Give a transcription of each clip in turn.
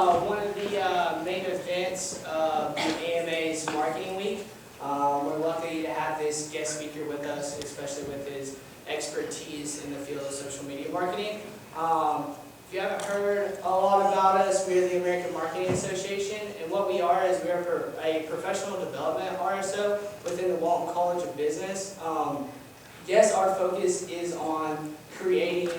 one of the main events of the AMA's Marketing Week. We're lucky to have this guest speaker with us, especially with his expertise in the field of social media marketing. If you haven't heard a lot about us, we are the American Marketing Association, and what we are is we are a professional development RSO within the Walton College of Business. Yes, our focus is on creating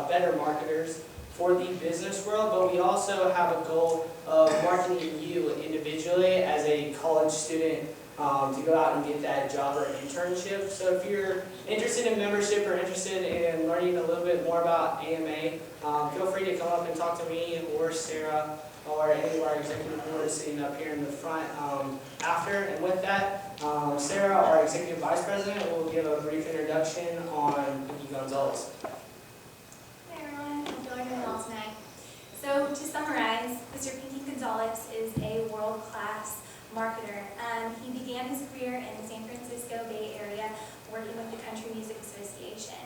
better marketers for the business world, but we also have a goal of marketing you individually as a college student to go out and get that job or internship. So if you're interested in membership or interested in learning a little bit more about AMA, feel free to come up and talk to me or Sarah or any of our executive board sitting up here in the front after. And with that, Sarah, our executive vice president, will give a brief introduction on Gonzales. Hi everyone, hope you're doing well tonight. So to summarize, Mr. Pinky Gonzales is a world-class marketer. He began his career in the San Francisco Bay Area working with the Country Music Association.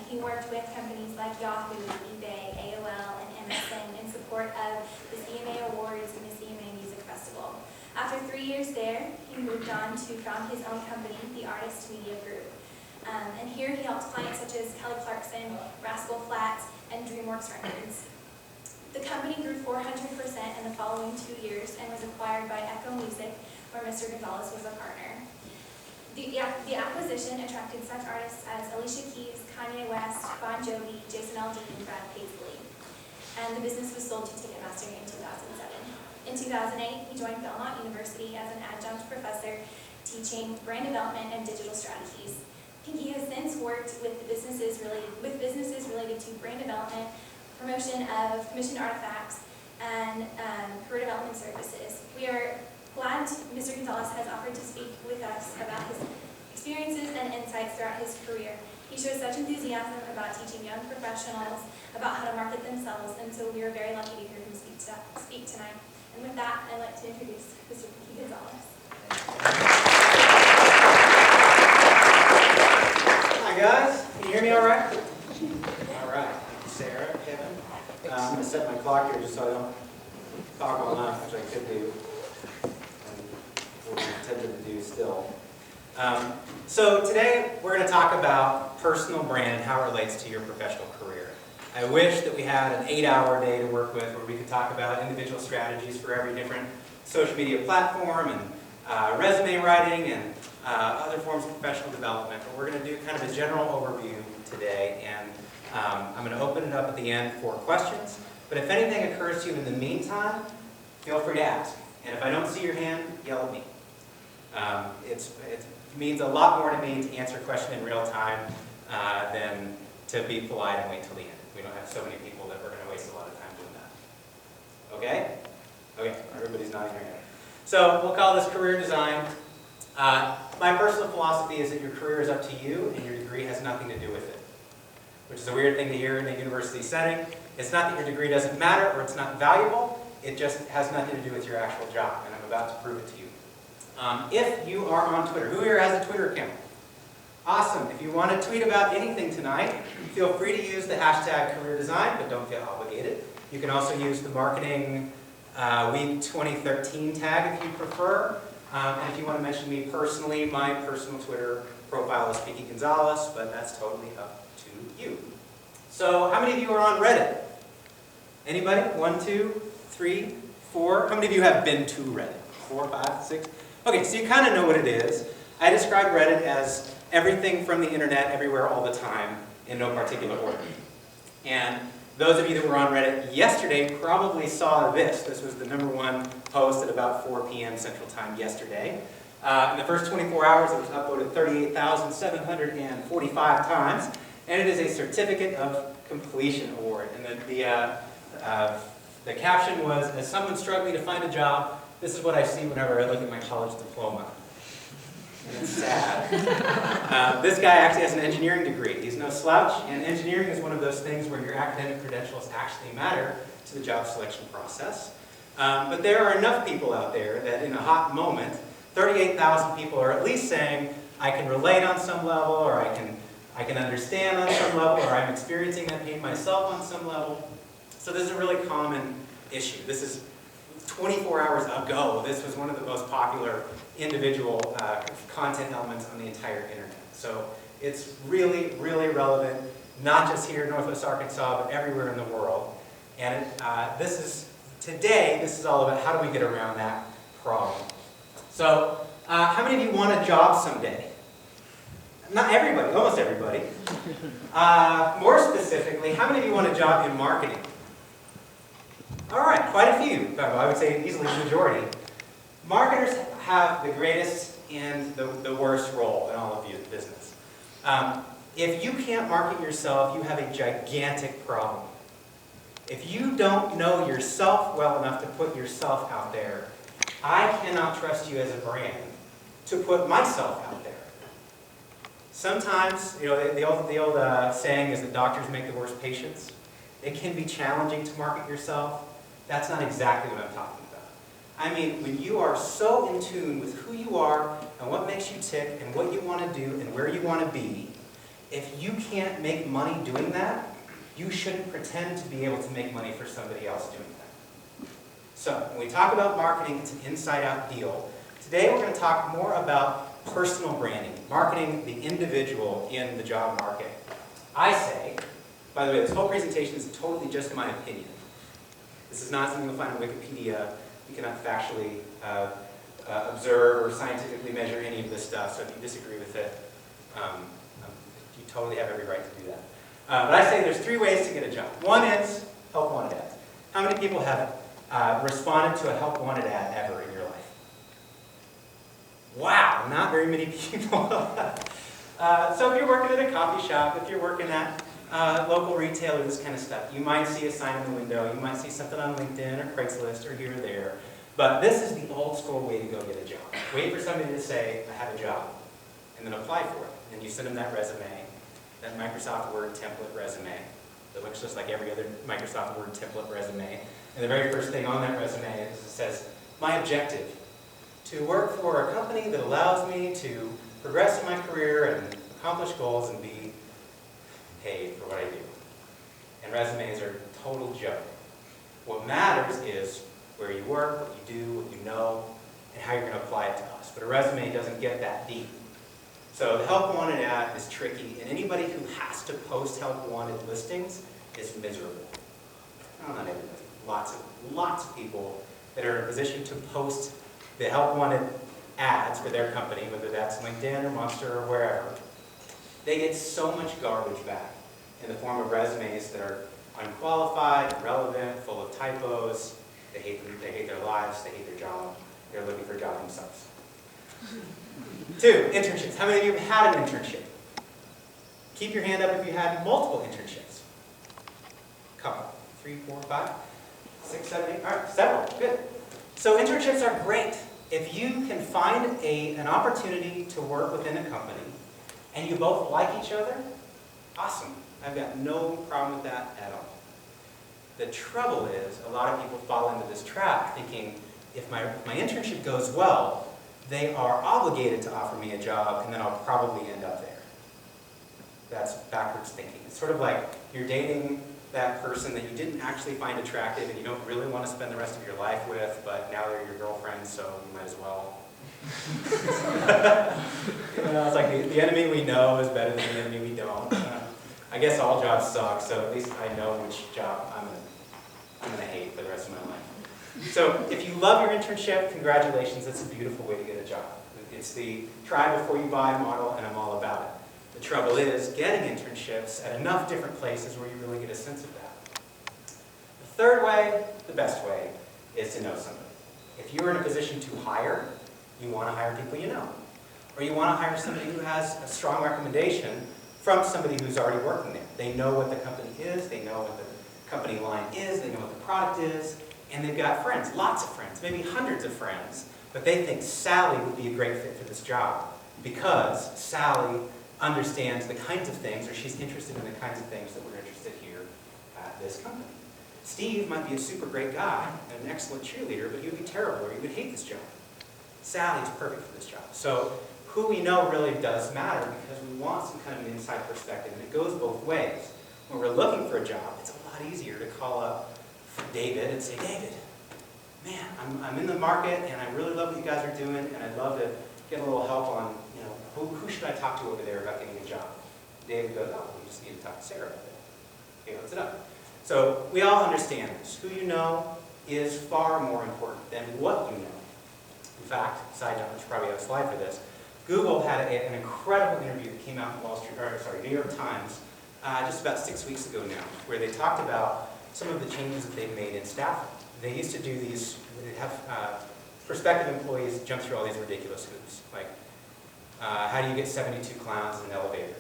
He worked with companies like Yahoo, eBay, AOL, and MSN in support of the CMA Awards and the CMA Music Festival. After 3 years there, he moved on to found his own company, the Artist Media Group. And here he helped clients such as Kelly Clarkson, Rascal Flatts, and DreamWorks Records. The company grew 400% in the following 2 years and was acquired by Echo Music, where Mr. Gonzales was a partner. The acquisition attracted such artists as Alicia Keys, Kanye West, Bon Jovi, Jason Aldean, and Brad Paisley. And the business was sold to Ticketmaster in 2007. In 2008, he joined Belmont University as an adjunct professor teaching brand development and digital strategies. Pinky has since worked with businesses related to brand development, promotion of commissioned artifacts, and career development services. We are glad Mr. Gonzales has offered to speak with us about his experiences and insights throughout his career. He shows such enthusiasm about teaching young professionals about how to market themselves, and so we are very lucky to hear him speak tonight. And with that, I'd like to introduce Mr. Pinky Gonzales. Hi guys, can you hear me all right? All right, Sarah, Kevin. I'm going to set my clock here just so I don't talk all night, which I could do, and what I'm tempted to do still. So today we're going to talk about personal brand and how it relates to your professional career. I wish that we had an 8-hour day to work with where we could talk about individual strategies for every different social media platform and resume writing and other forms of professional development, but we're going to do kind of a general overview today, and I'm going to open it up at the end for questions, but if anything occurs to you in the meantime, feel free to ask, and if I don't see your hand, yell at me. It means a lot more to me to answer a question in real time than to be polite and wait till the end. We don't have so many people that we're going to waste a lot of time doing that. Okay? Okay, everybody's nodding their head. So we'll call this career design. My personal philosophy is that your career is up to you and your degree has nothing to do with it, which is a weird thing to hear in a university setting. It's not that your degree doesn't matter or it's not valuable, it just has nothing to do with your actual job, and I'm about to prove it to you. If you are on Twitter, who here has a Twitter account? Awesome. If you want to tweet about anything tonight, feel free to use the hashtag career design, but don't feel obligated. You can also use the Marketing Week 2013 tag if you prefer. And if you want to mention me personally, my personal Twitter profile is Pinky Gonzales, but that's totally up to you. So how many of you are on Reddit? Anybody? 1, 2, 3, 4? How many of you have been to Reddit? 4, 5, 6? Okay, so you kind of know what it is. I describe Reddit as everything from the internet, everywhere, all the time, in no particular order. And those of you that were on Reddit yesterday probably saw this. This was the #1 post at about 4 p.m. Central Time yesterday. In the first 24 hours, it was uploaded 38,745 times, and it is a Certificate of Completion Award. And the caption was, "As someone struggling to find a job, this is what I see whenever I look at my college diploma." And it's sad. This guy actually has an engineering degree. He's no slouch, and engineering is one of those things where your academic credentials actually matter to the job selection process. But there are enough people out there that in a hot moment, 38,000 people are at least saying, I can relate on some level, or I can understand on some level, or I'm experiencing that pain myself on some level. So this is a really common issue. This is 24 hours ago. This was one of the most popular individual content elements on the entire internet. So it's really, really relevant, not just here in Northwest Arkansas, but everywhere in the world. And today, this is all about how do we get around that problem. So, how many of you want a job someday? Not everybody, almost everybody. More specifically, how many of you want a job in marketing? All right, quite a few. I would say easily the majority. Marketers have the greatest and the worst role in all of business. If you can't market yourself, you have a gigantic problem. If you don't know yourself well enough to put yourself out there, I cannot trust you as a brand to put myself out there. Sometimes, the old saying is that doctors make the worst patients. It can be challenging to market yourself. That's not exactly what I'm talking about. I mean, when you are so in tune with who you are and what makes you tick and what you want to do and where you want to be, if you can't make money doing that, you shouldn't pretend to be able to make money for somebody else doing that. So, when we talk about marketing, it's an inside-out deal. Today we're going to talk more about personal branding, marketing the individual in the job market. I say, by the way, this whole presentation is totally just my opinion. This is not something you'll find on Wikipedia. You cannot factually observe or scientifically measure any of this stuff, so if you disagree with it, you totally have every right to do that. But I say there's 3 ways to get a job. One is help wanted ads. How many people have responded to a help wanted ad ever in your life? Wow, not very many people. So if you're working at a coffee shop, if you're working at local retailer, this kind of stuff, you might see a sign in the window, you might see something on LinkedIn or Craigslist or here or there. But this is the old school way to go get a job. Wait for somebody to say, I have a job, and then apply for it. And you send them that resume, that Microsoft Word template resume that looks just like every other Microsoft Word template resume. And the very first thing on that resume is it says, my objective, to work for a company that allows me to progress in my career and accomplish goals and be paid for what I do. And resumes are a total joke. What matters is where you work, what you do, what you know, and how you're going to apply it to us. But a resume doesn't get that deep. So the help wanted ad is tricky, and anybody who has to post help wanted listings is miserable. Well, not everybody. Lots of people that are in a position to post the help wanted ads for their company, whether that's LinkedIn or Monster or wherever, they get so much garbage back in the form of resumes that are unqualified, irrelevant, full of typos. They hate their lives, they hate their job, they're looking for a job themselves. 2, internships. How many of you have had an internship? Keep your hand up if you had multiple internships. Couple. 3, 4, 5, 6, 7, 8. All right, several. Good. So internships are great. If you can find an opportunity to work within a company and you both like each other, awesome. I've got no problem with that at all. The trouble is, a lot of people fall into this trap thinking, if my internship goes well, they are obligated to offer me a job and then I'll probably end up there. That's backwards thinking. It's sort of like you're dating that person that you didn't actually find attractive and you don't really want to spend the rest of your life with, but now they're your girlfriend, so you might as well. It's like the enemy we know is better than the enemy we don't. I guess all jobs suck, so at least I know which job I'm gonna hate for the rest of my life. So if you love your internship, congratulations, that's a beautiful way to get a job. It's the try before you buy model, and I'm all about it. The trouble is getting internships at enough different places where you really get a sense of that. The third way, the best way, is to know somebody. If you're in a position to hire, you want to hire people you know. Or you want to hire somebody who has a strong recommendation from somebody who's already working there. They know what the company is, they know what the company line is, they know what the product is, and they've got friends, lots of friends, maybe hundreds of friends, but they think Sally would be a great fit for this job because Sally understands the kinds of things, or she's interested in the kinds of things that we're interested here at this company. Steve might be a super great guy and an excellent cheerleader, but he would be terrible or he would hate this job. Sally's perfect for this job. So who we know really does matter because we want some kind of an inside perspective, and it goes both ways. When we're looking for a job, it's a lot easier to call up David and say, David, man, I'm in the market and I really love what you guys are doing and I'd love to get a little help on, who should I talk to over there about getting a job? David goes, oh, we just need to talk to Sarah about it. Okay, let's it up. So we all understand this. Who you know is far more important than what you know. In fact, side note, I should probably have a slide for this. Google had an incredible interview that came out in New York Times just about 6 weeks ago now, where they talked about some of the changes that they've made in staffing. They used to do these, they'd have prospective employees jump through all these ridiculous hoops, like how do you get 72 clowns in an elevator?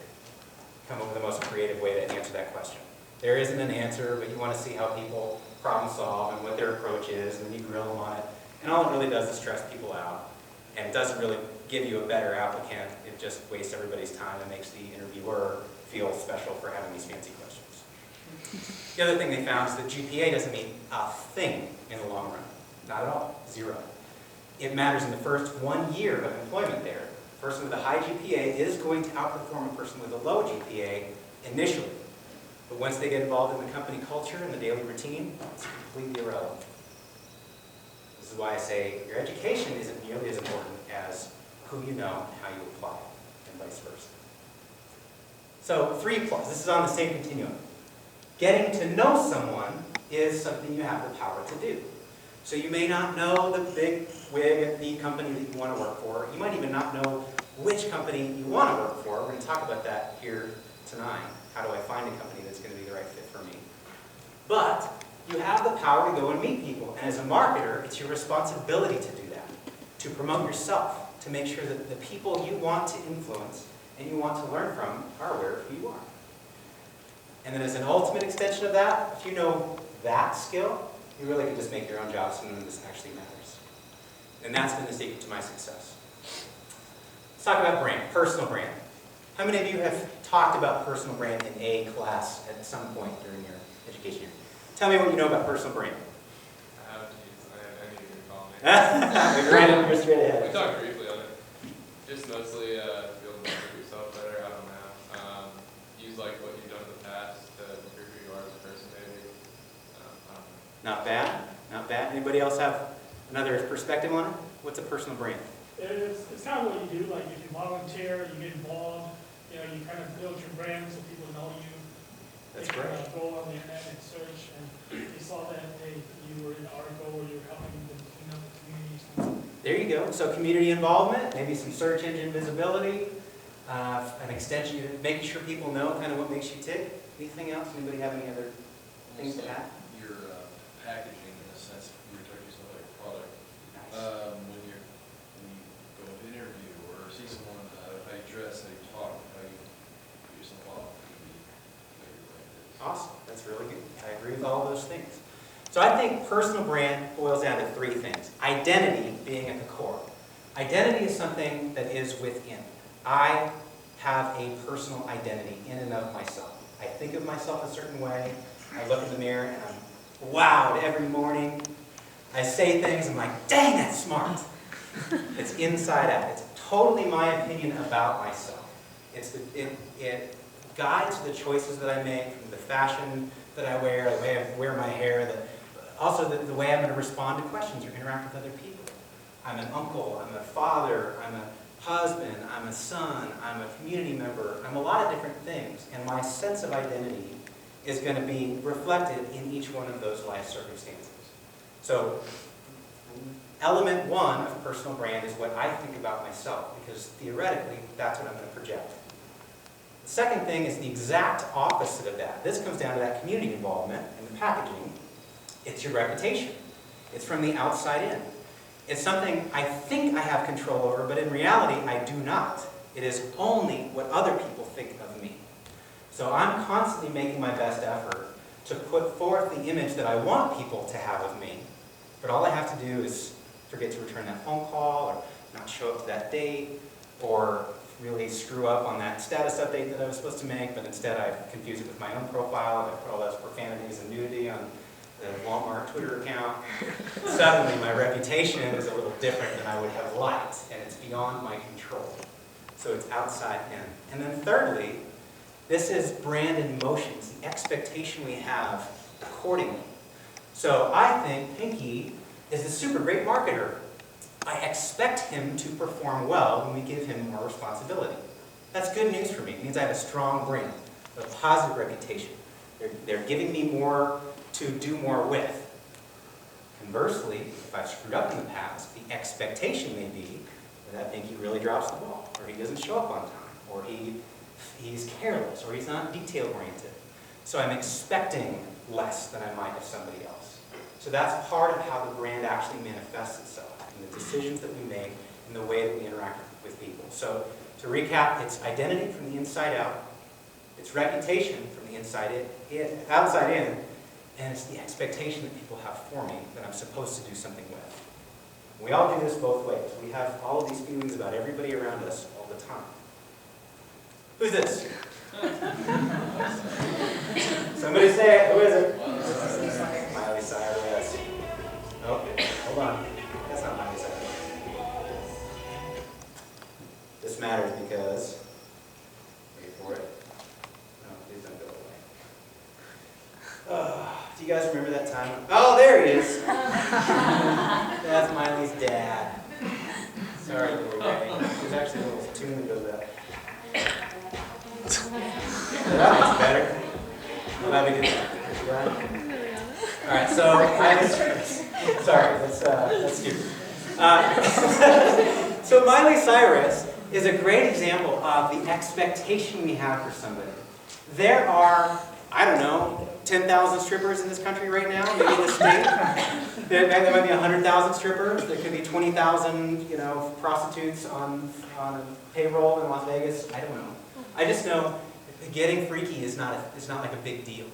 Come up with the most creative way to answer that question. There isn't an answer, but you want to see how people problem solve and what their approach is, and then you grill them on it. And all it really does is stress people out, and it doesn't really give you a better applicant. It just wastes everybody's time and makes the interviewer feel special for having these fancy questions. The other thing they found is that GPA doesn't mean a thing in the long run. Not at all. Zero. It matters in the first 1 year of employment there. A person with a high GPA is going to outperform a person with a low GPA initially. But once they get involved in the company culture and the daily routine, it's completely irrelevant. This is why I say your education isn't nearly as important as who you know and how you apply, and vice versa. So 3 plus, this is on the same continuum. Getting to know someone is something you have the power to do. So you may not know the big wig at the company that you want to work for. You might even not know which company you want to work for. We're going to talk about that here tonight. How do I find a company that's going to be the right fit for me? But you have the power to go and meet people. And as a marketer, it's your responsibility to do that. To promote yourself. To make sure that the people you want to influence and you want to learn from are aware of who you are. And then as an ultimate extension of that, if you know that skill, you really can just make your own job so none of this actually matters. And that's been the secret to my success. Let's talk about brand, personal brand. How many of you have talked about personal brand in a class at some point during your education year? Tell me what you know about personal brand. I need your comment. You're straight ahead. We talked briefly on it. Just mostly to be able to market yourself better. I don't know. Use like what you've done in the past to prove who you are as a person, maybe. I don't know. Not bad. Not bad. Anybody else have another perspective on it? What's a personal brand? It's kind of what you do. Like if you volunteer, you get involved. You kind of build your brand so people know you. That's they great. can, go on the internet and search, and they saw that you were in an article where you're helping them clean up the communities. There you go. So community involvement, maybe some search engine visibility, an extension, making sure people know kind of what makes you tick. Anything else? Anybody have any other things to add? Your packaging, in a sense, you were talking about like product. Nice. When you go to an interview or see someone, how you dress, how you talk, how you put yourself off, it can be what your brand is. Awesome. That's really good. I agree with all those things. So I think personal brand boils down to 3 things. Identity being at the core. Identity is something that is within. I have a personal identity in and of myself. I think of myself a certain way. I look in the mirror and I'm wowed every morning. I say things and I'm like, dang, that's smart. It's inside out. It's totally my opinion about myself. It guides the choices that I make, from the fashion that I wear, the way I wear my hair, also the way I'm going to respond to questions or interact with other people. I'm an uncle, I'm a father, I'm a husband, I'm a son, I'm a community member, I'm a lot of different things. And my sense of identity is going to be reflected in each one of those life circumstances. So element 1 of personal brand is what I think about myself, because theoretically, that's what I'm going to project. The second thing is the exact opposite of that. This comes down to that community involvement and the packaging. It's your reputation. It's from the outside in. It's something I think I have control over, but in reality, I do not. It is only what other people think of me. So I'm constantly making my best effort to put forth the image that I want people to have of me. But all I have to do is forget to return that phone call, or not show up to that date, or really screw up on that status update that I was supposed to make, but instead I confuse it with my own profile, and I put all those profanities and nudity on the Walmart Twitter account. Suddenly my reputation is a little different than I would have liked, and it's beyond my control. So it's outside in. And then thirdly, this is brand in motion. It's the expectation we have accordingly. So I think Pinky is a super great marketer. I expect him to perform well when we give him more responsibility. That's good news for me. It means I have a strong brand, a positive reputation. They're giving me more to do more with. Conversely, if I've screwed up in the past, the expectation may be that Pinky really drops the ball, or he doesn't show up on time, or he's careless, or he's not detail-oriented. So I'm expecting less than I might of somebody else. So that's part of how the brand actually manifests itself, in the decisions that we make, and the way that we interact with people. So to recap, it's identity from the inside out, it's reputation from the outside in, and it's the expectation that people have for me that I'm supposed to do something with. We all do this both ways. We have all of these feelings about everybody around us all the time. Who's this? Somebody say it. Who is it? Miley Cyrus. Okay, hold on. That's not Miley Cyrus. This matters because, wait for it. No, please don't go away. Do you guys remember that time? Oh, there he is. That's Miley's dad. Sorry, little Ray. There's actually a little tune that goes up. That makes better. Well, that'd be good. All right, so sorry, that's stupid. So Miley Cyrus is a great example of the expectation we have for somebody. There are, I don't know, 10,000 strippers in this country right now, maybe in the state. There might be 100,000 strippers. There could be 20,000, prostitutes on payroll in Las Vegas. I don't know. I just know getting freaky is not like a big deal.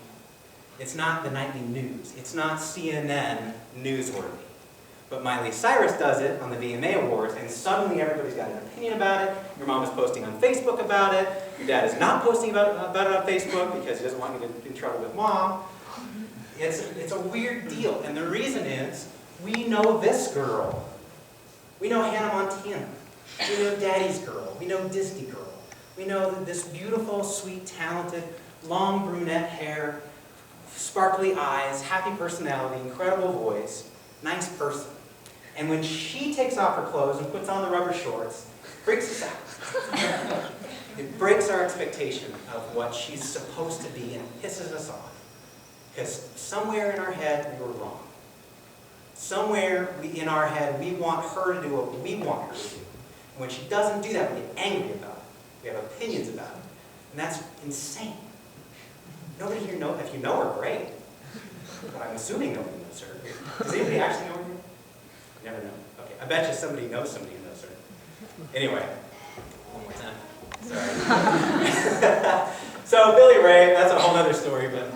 It's not the nightly news. It's not CNN newsworthy. But Miley Cyrus does it on the VMA Awards, and suddenly everybody's got an opinion about it. Your mom is posting on Facebook about it. Your dad is not posting about it on Facebook because he doesn't want you to get in trouble with mom. It's a weird deal, and the reason is we know this girl. We know Hannah Montana. We know Daddy's Girl. We know Disney Girl. We know this beautiful, sweet, talented, long brunette hair, sparkly eyes, happy personality, incredible voice, nice person. And when she takes off her clothes and puts on the rubber shorts, it freaks us out. It breaks our expectation of what she's supposed to be and pisses us off. Because somewhere in our head, we were wrong. Somewhere in our head, we want her to do what we want her to do. And when she doesn't do that, we get angry about it. We have opinions about it. And that's insane. Nobody here knows, if you know her, great. But I'm assuming nobody knows her. Does anybody actually know her? You never know. Okay, I bet you somebody knows somebody who knows her. Anyway, one more time. Sorry. So Billy Ray, that's a whole other story, but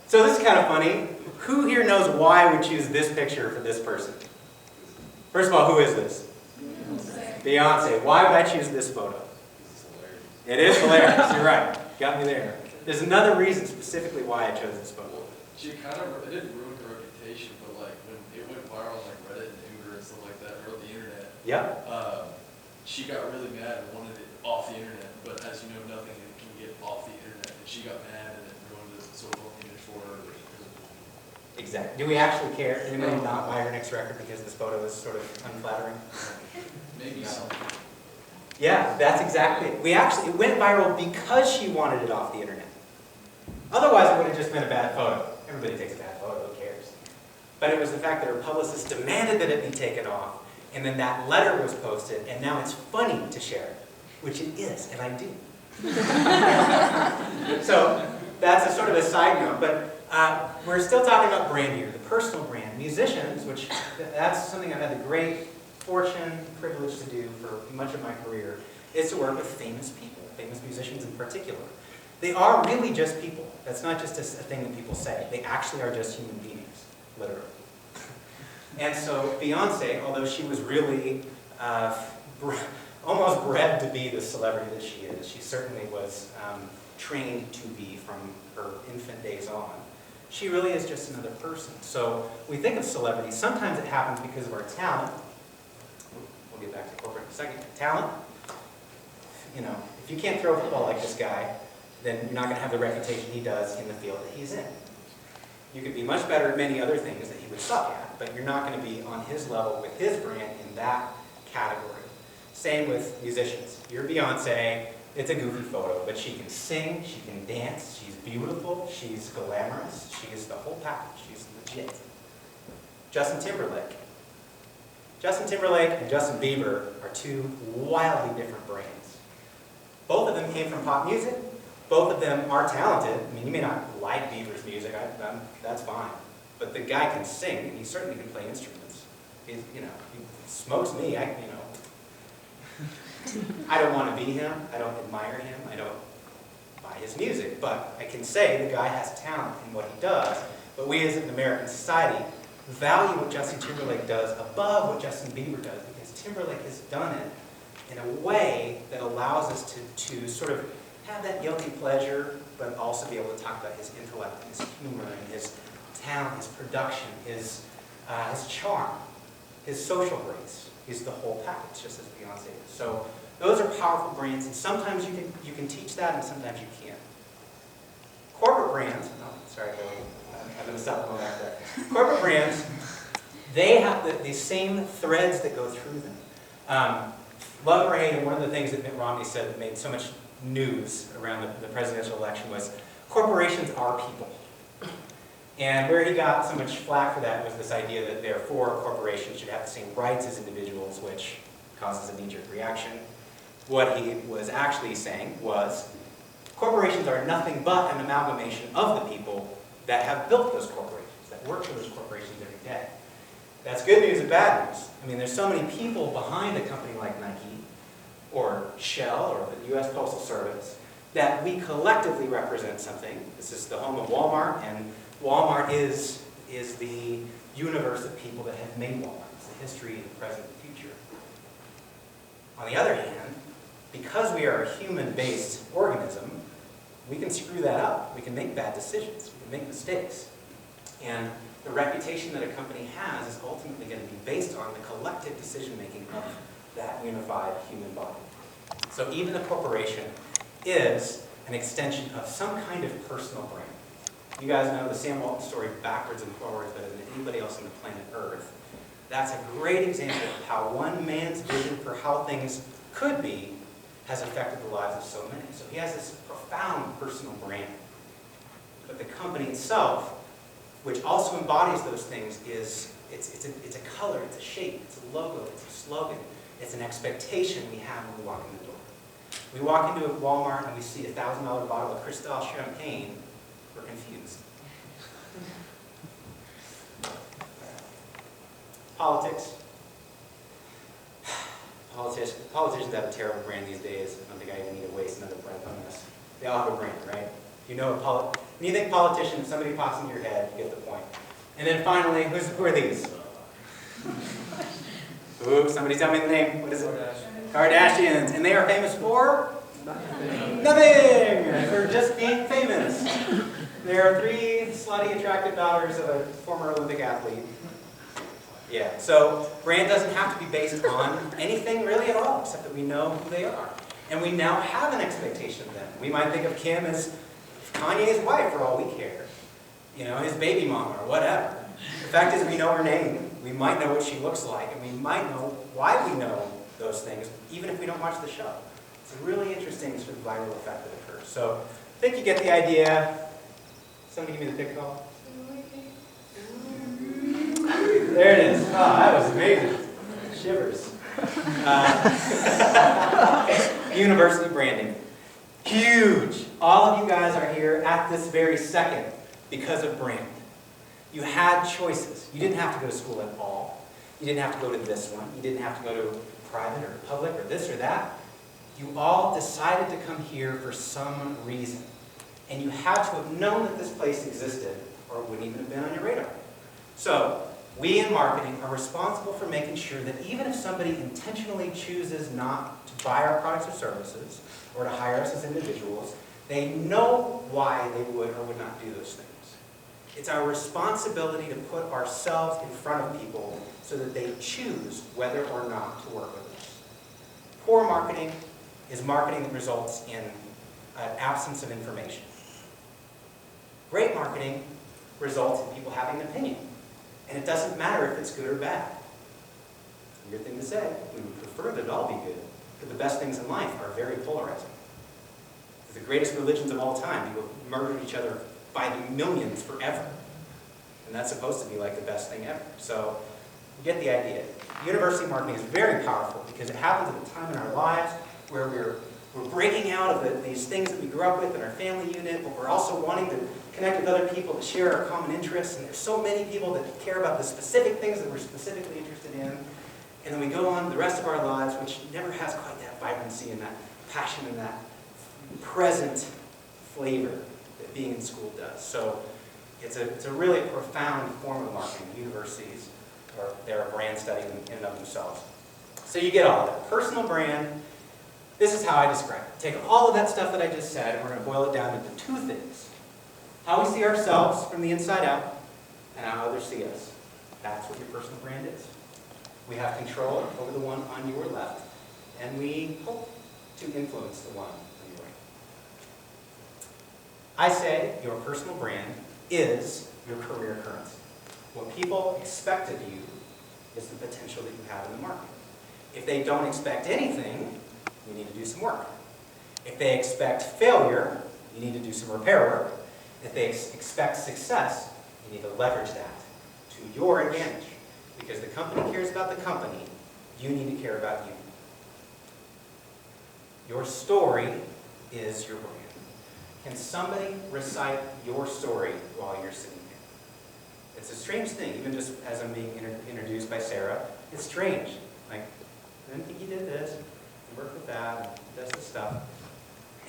so this is kind of funny. Who here knows why we choose this picture for this person? First of all, who is this? Beyonce. Why would I choose this photo? It is hilarious. You're right. Got me there. There's another reason specifically why I chose this photo. She it didn't ruin her reputation, but like when it went viral on like Reddit and Uber and stuff like that, or the internet. Yep. She got really mad and wanted it off the internet, but as you know, nothing can get off the internet. And she got mad and it ruined the social image for her. Exactly. Do we actually care? Anybody not buy her next record because this photo is sort of unflattering? Maybe some. Yeah, that's exactly it. It went viral because she wanted it off the internet. Otherwise, it would have just been a bad photo. Everybody takes a bad photo, who cares? But it was the fact that her publicist demanded that it be taken off, and then that letter was posted, and now it's funny to share it, which it is, and I do. So that's a sort of a side note, but we're still talking about brand here, the personal brand. Musicians, which that's something I've had the great fortune, privilege to do for much of my career, is to work with famous people, famous musicians in particular. They are really just people. That's not just a thing that people say. They actually are just human beings, literally. And so Beyonce, although she was really almost bred to be the celebrity that she is, she certainly was trained to be from her infant days on. She really is just another person. So we think of celebrities. Sometimes it happens because of our talent. We'll get back to corporate in a second. Talent. If you can't throw a football like this guy, then you're not going to have the reputation he does in the field that he's in. You could be much better at many other things that he would suck at, but you're not going to be on his level with his brand in that category. Same with musicians. You're Beyonce, it's a goofy photo, but she can sing, she can dance, she's beautiful, she's glamorous, she's the whole package, she's legit. Justin Timberlake. Justin Timberlake and Justin Bieber are two wildly different brands. Both of them came from pop music. Both of them are talented. I mean, you may not like Bieber's music, that's fine. But the guy can sing, and he certainly can play instruments. He smokes me, I don't want to be him, I don't admire him, I don't buy his music, but I can say the guy has talent in what he does. But we as an American society value what Justin Timberlake does above what Justin Bieber does, because Timberlake has done it in a way that allows us to sort of have that guilty pleasure, but also be able to talk about his intellect, and his humor, and his talent, his production, his charm, his social grace. He's the whole package, just as Beyonce is. So those are powerful brands, and sometimes you can teach that, and sometimes you can't. Corporate brands, sorry, I'm going to stop going back there. Corporate brands, they have the same threads that go through them. Love or hate, and one of the things that Mitt Romney said that made so much news around the presidential election was corporations are people. And where he got so much flack for that was this idea that therefore corporations should have the same rights as individuals, which causes a knee-jerk reaction. What he was actually saying was corporations are nothing but an amalgamation of the people that have built those corporations, that work for those corporations every day. That's good news and bad news. I mean, there's so many people behind a company like Nike, or Shell, or the U.S. Postal Service, that we collectively represent something. This is the home of Walmart, and Walmart is the universe of people that have made Walmart. It's the history, the present, the future. On the other hand, because we are a human-based organism, we can screw that up. We can make bad decisions. We can make mistakes. And the reputation that a company has is ultimately going to be based on the collective decision-making of that unified human body. So even a corporation is an extension of some kind of personal brand. You guys know the Sam Walton story backwards and forwards better than anybody else on the planet Earth. That's a great example of how one man's vision for how things could be has affected the lives of so many. So he has this profound personal brand. But the company itself, which also embodies those things, is it's a color, it's a shape, it's a logo, it's a slogan, it's an expectation we have when we walk in the door. We walk into a Walmart and we see a $1,000 bottle of Cristal champagne, we're confused. Politics. Politicians have a terrible brand these days. I don't think I even need to waste another breath on this. They all have a brand, right? You know, when you think politician, if somebody pops into your head, you get the point. And then finally, who are these? Ooh, somebody tell me the name. What is it? Kardashians. And they are famous for? Nothing. For just being famous. There are 3 slutty, attractive daughters of a former Olympic athlete. Yeah, so brand doesn't have to be based on anything really at all, except that we know who they are. And we now have an expectation of them. We might think of Kim as Kanye's wife for all we care. You know, his baby mama or whatever. The fact is we know her name, we might know what she looks like, and we might know why we know those things, even if we don't watch the show. It's a really interesting sort of viral effect that occurs. So I think you get the idea. Somebody give me the pick call. There it is. Oh, that was amazing. Shivers. University branding. Huge. All of you guys are here at this very second because of brand. You had choices. You didn't have to go to school at all. You didn't have to go to this one. You didn't have to go to private or public or this or that. You all decided to come here for some reason. And you had to have known that this place existed, or it wouldn't even have been on your radar. So, we in marketing are responsible for making sure that even if somebody intentionally chooses not to buy our products or services, or to hire us as individuals, they know why they would or would not do those things. It's our responsibility to put ourselves in front of people so that they choose whether or not to work with us. Poor marketing is marketing that results in an absence of information. Great marketing results in people having an opinion. And it doesn't matter if it's good or bad. Weird thing to say. We would prefer that it all be good, but the best things in life are very polarizing. The greatest religions of all time, people murdered each other by the millions forever. And that's supposed to be like the best thing ever. So, you get the idea. University marketing is very powerful because it happens at a time in our lives where we're breaking out of these things that we grew up with in our family unit, but we're also wanting to connect with other people to share our common interests. And there's so many people that care about the specific things that we're specifically interested in. And then we go on the rest of our lives, which never has quite that vibrancy and that passion and that present flavor that being in school does. So it's a really profound form of marketing. Universities they're a brand study in and of themselves. So you get all of that. Personal brand, this is how I describe it. Take all of that stuff that I just said, and we're going to boil it down into two things. How we see ourselves from the inside out, and how others see us. That's what your personal brand is. We have control over the one on your left, and we hope to influence the one on your right. I say your personal brand is your career currency. What people expect of you is the potential that you have in the market. If they don't expect anything, you need to do some work. If they expect failure, you need to do some repair work. If they expect success, you need to leverage that to your advantage. Because the company cares about the company, you need to care about you. Your story is your brand. Can somebody recite your story while you're sitting here? It's a strange thing, even just as I'm being introduced by Sarah. It's strange. Like, I didn't think you did this, you worked with that, does this stuff.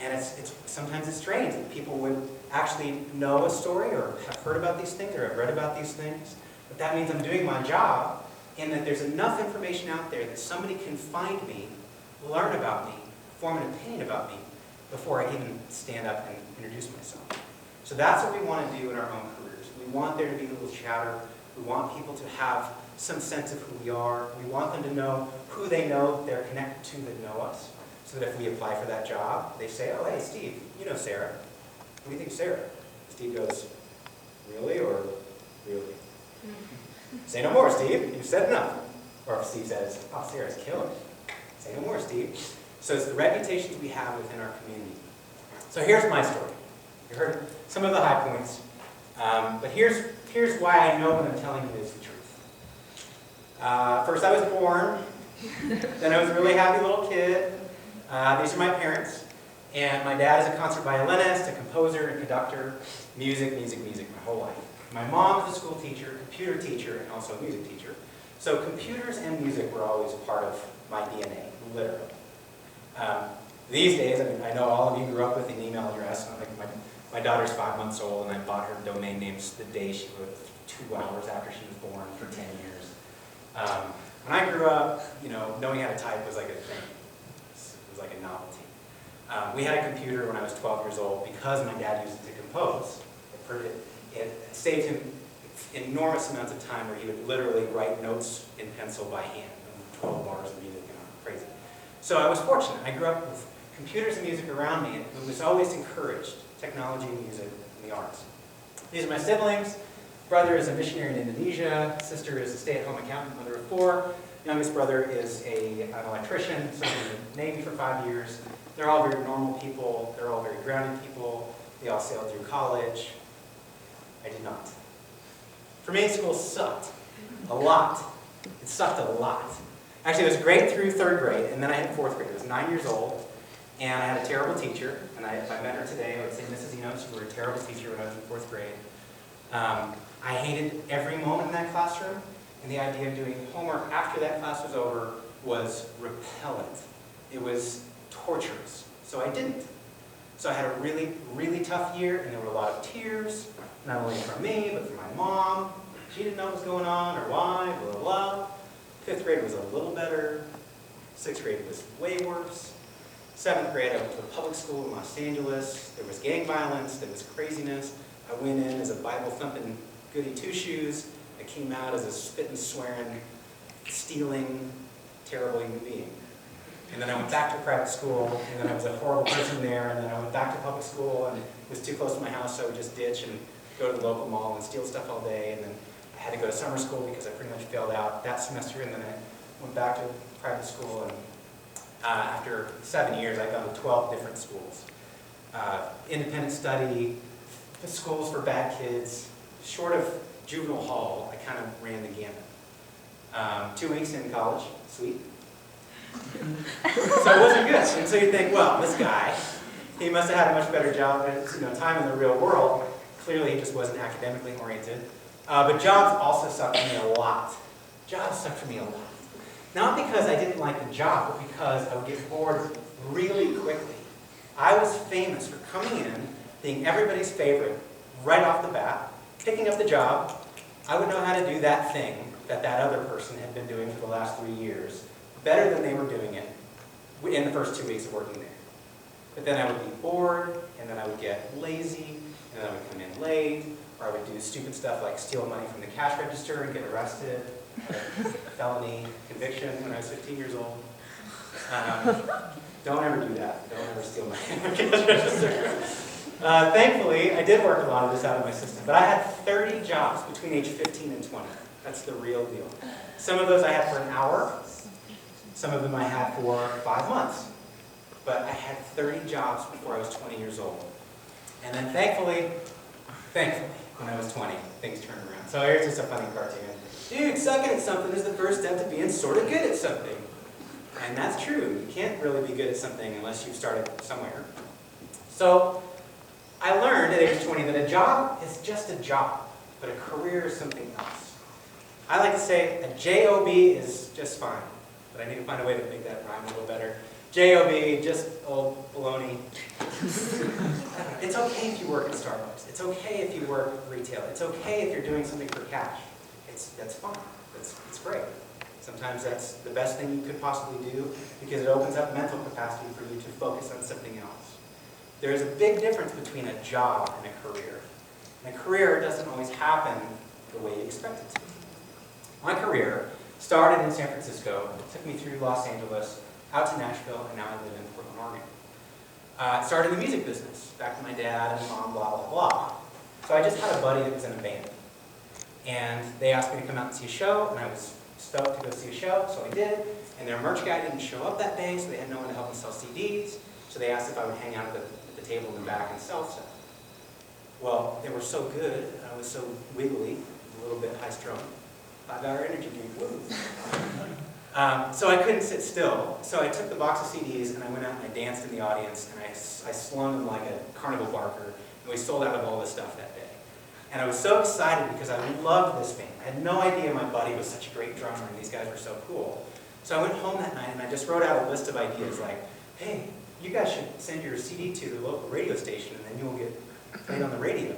And sometimes it's strange that people would actually know a story or have heard about these things or have read about these things. But that means I'm doing my job and that there's enough information out there that somebody can find me, learn about me, form an opinion about me before I even stand up and introduce myself. So that's what we want to do in our own careers. We want there to be a little chatter. We want people to have some sense of who we are. We want them to know who they know they're connected to that know us. So that if we apply for that job, they say, oh, hey, Steve, you know Sarah. What do you think of Sarah? Steve goes, really or really? Say no more, Steve. You've said enough. Or if Steve says, oh, Sarah's killer. Say no more, Steve. So it's the reputations we have within our community. So here's my story. You heard some of the high points. But here's why I know what I'm telling you is the truth. First, I was born. Then I was a really happy little kid. These are my parents. And my dad is a concert violinist, a composer, a conductor, music my whole life. My mom is a school teacher, computer teacher, and also a music teacher. So computers and music were always part of my DNA, literally. These days, I know all of you grew up with an email address. Like my daughter's 5 months old, and I bought her domain names the day she was 2 hours after she was born for 10 years. When I grew up, knowing how to type was like a thing. It was like a novelty. We had a computer when I was 12 years old because my dad used it to compose. It saved him enormous amounts of time where he would literally write notes in pencil by hand, 12 bars of music, crazy. So I was fortunate. I grew up with computers and music around me, and it was always encouraged, technology, music, and the arts. These are my siblings. Brother is a missionary in Indonesia. Sister is a stay-at-home accountant, mother of 4. Youngest brother is an electrician, served in the Navy for 5 years. They're all very normal people. They're all very grounded people. They all sailed through college. I did not. For me, school sucked. A lot. It sucked a lot. Actually, it was great through 3rd grade, and then I hit 4th grade. I was 9 years old, and I had a terrible teacher. And if I met her today, I would say, Mrs. Enos, you were a terrible teacher when I was in 4th grade. I hated every moment in that classroom, and the idea of doing homework after that class was over was repellent. It was torturous, so I didn't. So I had a really, really tough year, and there were a lot of tears, not only from me, but from my mom. She didn't know what was going on or why, blah, blah, blah. 5th grade was a little better. 6th grade was way worse. 7th grade, I went to a public school in Los Angeles. There was gang violence, there was craziness. I went in as a Bible-thumping goody two-shoes. I came out as a spitting, swearing, stealing, terrible human being. And then I went back to private school, and then I was a horrible person there, and then I went back to public school, and it was too close to my house, so I would just ditch and go to the local mall and steal stuff all day, and then I had to go to summer school because I pretty much failed out that semester, and then I went back to private school, and after 7 years, I've gone to 12 different schools. Independent study, schools for bad kids, short of juvenile hall, I kind of ran the gamut. 2 weeks in college, sweet. So it wasn't good. And so you think, well, this guy, he must have had a much better job than time in the real world. Clearly, he just wasn't academically oriented. But jobs also sucked for me a lot. Jobs sucked for me a lot. Not because I didn't like the job, but because I would get bored really quickly. I was famous for coming in, being everybody's favorite right off the bat, picking up the job. I would know how to do that thing that that other person had been doing for the last 3 years better than they were doing it in the first 2 weeks of working there. But then I would be bored, and then I would get lazy, and then I would come in late, or I would do stupid stuff like steal money from the cash register and get arrested. A felony conviction when I was 15 years old. Don't ever do that. Don't ever steal money from the cash register. Thankfully, I did work a lot of this out of my system, but I had 30 jobs between age 15 and 20. That's the real deal. Some of those I had for an hour. Some of them I had for 5 months. But I had 30 jobs before I was 20 years old. And then thankfully, when I was 20, things turned around. So here's just a funny cartoon. Dude, sucking at something is the first step to being sort of good at something. And that's true. You can't really be good at something unless you've started somewhere. So I learned at age 20 that a job is just a job, but a career is something else. I like to say a job is just fine, but I need to find a way to make that rhyme a little better. Job, just old baloney. It's okay if you work at Starbucks. It's okay if you work retail. It's okay if you're doing something for cash. That's fine. It's great. Sometimes that's the best thing you could possibly do because it opens up mental capacity for you to focus on something else. There's a big difference between a job and a career. And a career doesn't always happen the way you expect it to. My career started in San Francisco, took me through Los Angeles, out to Nashville, and now I live in Portland, Oregon. It started in the music business, back to my dad and mom, blah, blah, blah. So I just had a buddy that was in a band. And they asked me to come out and see a show, and I was stoked to go see a show, so I did. And their merch guy didn't show up that day, so they had no one to help them sell CDs. So they asked if I would hang out at the table in the back and sell stuff. Well, they were so good, and I was so wiggly, a little bit high-strung. 5-hour energy drink, woo! So I couldn't sit still. So I took the box of CDs, and I went out and I danced in the audience, and I slung them like a carnival barker, and we sold out of all this stuff that day. And I was so excited because I loved this band. I had no idea my buddy was such a great drummer and these guys were so cool. So I went home that night and I just wrote out a list of ideas like, hey, you guys should send your CD to the local radio station and then you will get played on the radio.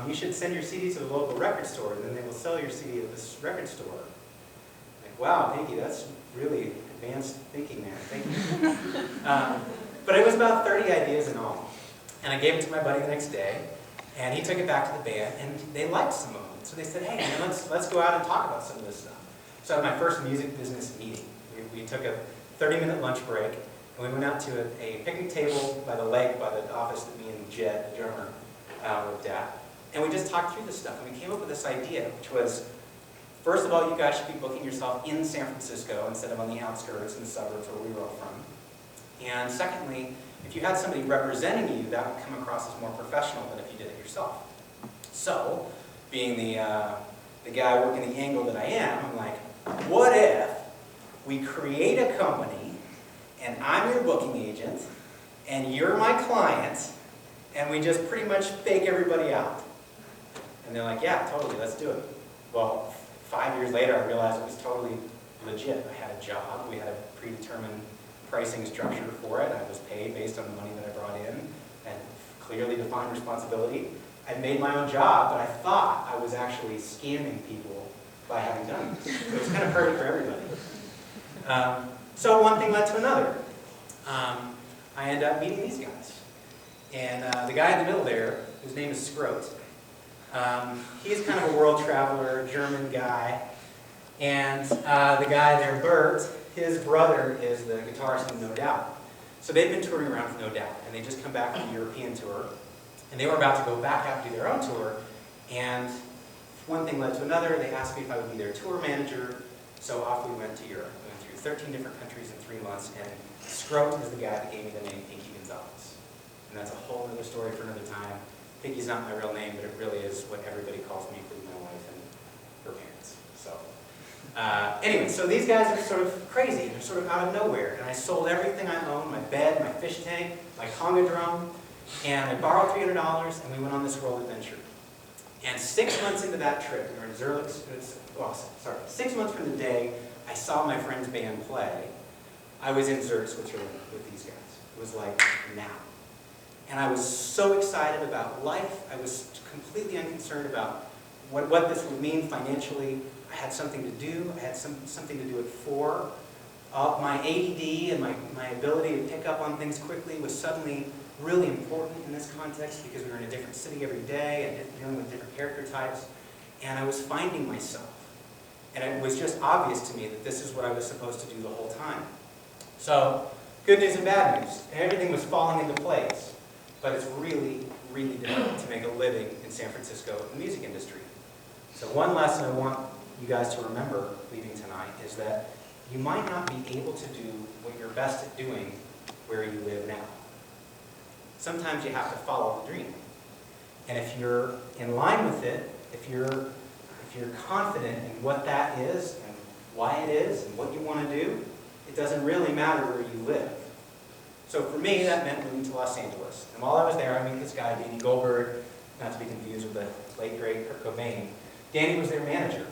You should send your CD to the local record store and then they will sell your CD at this record store. Like, wow, thank you, that's really advanced thinking there, thank you. But it was about 30 ideas in all. And I gave it to my buddy the next day. And he took it back to the band, and they liked some of them. So they said, hey, man, let's go out and talk about some of this stuff. So at my first music business meeting, we took a 30-minute lunch break, and we went out to a picnic table by the lake, by the office that me and Jed, the drummer, worked at. And we just talked through this stuff, and we came up with this idea, which was, first of all, you guys should be booking yourself in San Francisco instead of on the outskirts in the suburbs where we were all from. And secondly, if you had somebody representing you, that would come across as more professional than if you did it yourself. So, being the guy working the angle that I am, I'm like, what if we create a company, and I'm your booking agent, and you're my client, and we just pretty much fake everybody out? And they're like, yeah, totally, let's do it. Well, 5 years later, I realized it was totally legit. I had a job, we had a predetermined pricing structure for it. I was paid based on the money that I brought in and clearly defined responsibility. I made my own job, but I thought I was actually scamming people by having done it. So it was kind of perfect for everybody. So one thing led to another. I ended up meeting these guys. And the guy in the middle there, his name is Scroat, he's kind of a world traveler, German guy. And the guy there, Bert, his brother is the guitarist in No Doubt. So they've been touring around with No Doubt, and they just come back from the European tour. And they were about to go back out to do their own tour, and one thing led to another. They asked me if I would be their tour manager, so off we went to Europe. We went through 13 different countries in 3 months, and Scroat is the guy that gave me the name Pinky Gonzales. And that's a whole other story for another time. Pinky's not my real name, but it really is what everybody calls me, including my wife and her parents. So, anyway, so these guys are sort of crazy. They're sort of out of nowhere. And I sold everything I owned, my bed, my fish tank, my conga drum, and I borrowed $300, and we went on this world adventure. And 6 months into that trip, we were in Zurich, 6 months from the day I saw my friend's band play, I was in Zurich, Switzerland with these guys. It was like now. And I was so excited about life. I was completely unconcerned about what this would mean financially. I had something to do. I had something to do it for. My ADD and my ability to pick up on things quickly was suddenly really important in this context because we were in a different city every day and dealing with different character types. And I was finding myself. And it was just obvious to me that this is what I was supposed to do the whole time. So, good news and bad news. Everything was falling into place. But it's really, really difficult to make a living in San Francisco in the music industry. So one lesson I want you guys to remember leaving tonight is that you might not be able to do what you're best at doing where you live now. Sometimes you have to follow the dream. And if you're in line with it, if you're confident in what that is and why it is and what you want to do, it doesn't really matter where you live. So for me, that meant moving to Los Angeles. And while I was there, I met this guy, Danny Goldberg, not to be confused with the late, great Kurt Cobain. Danny was their manager.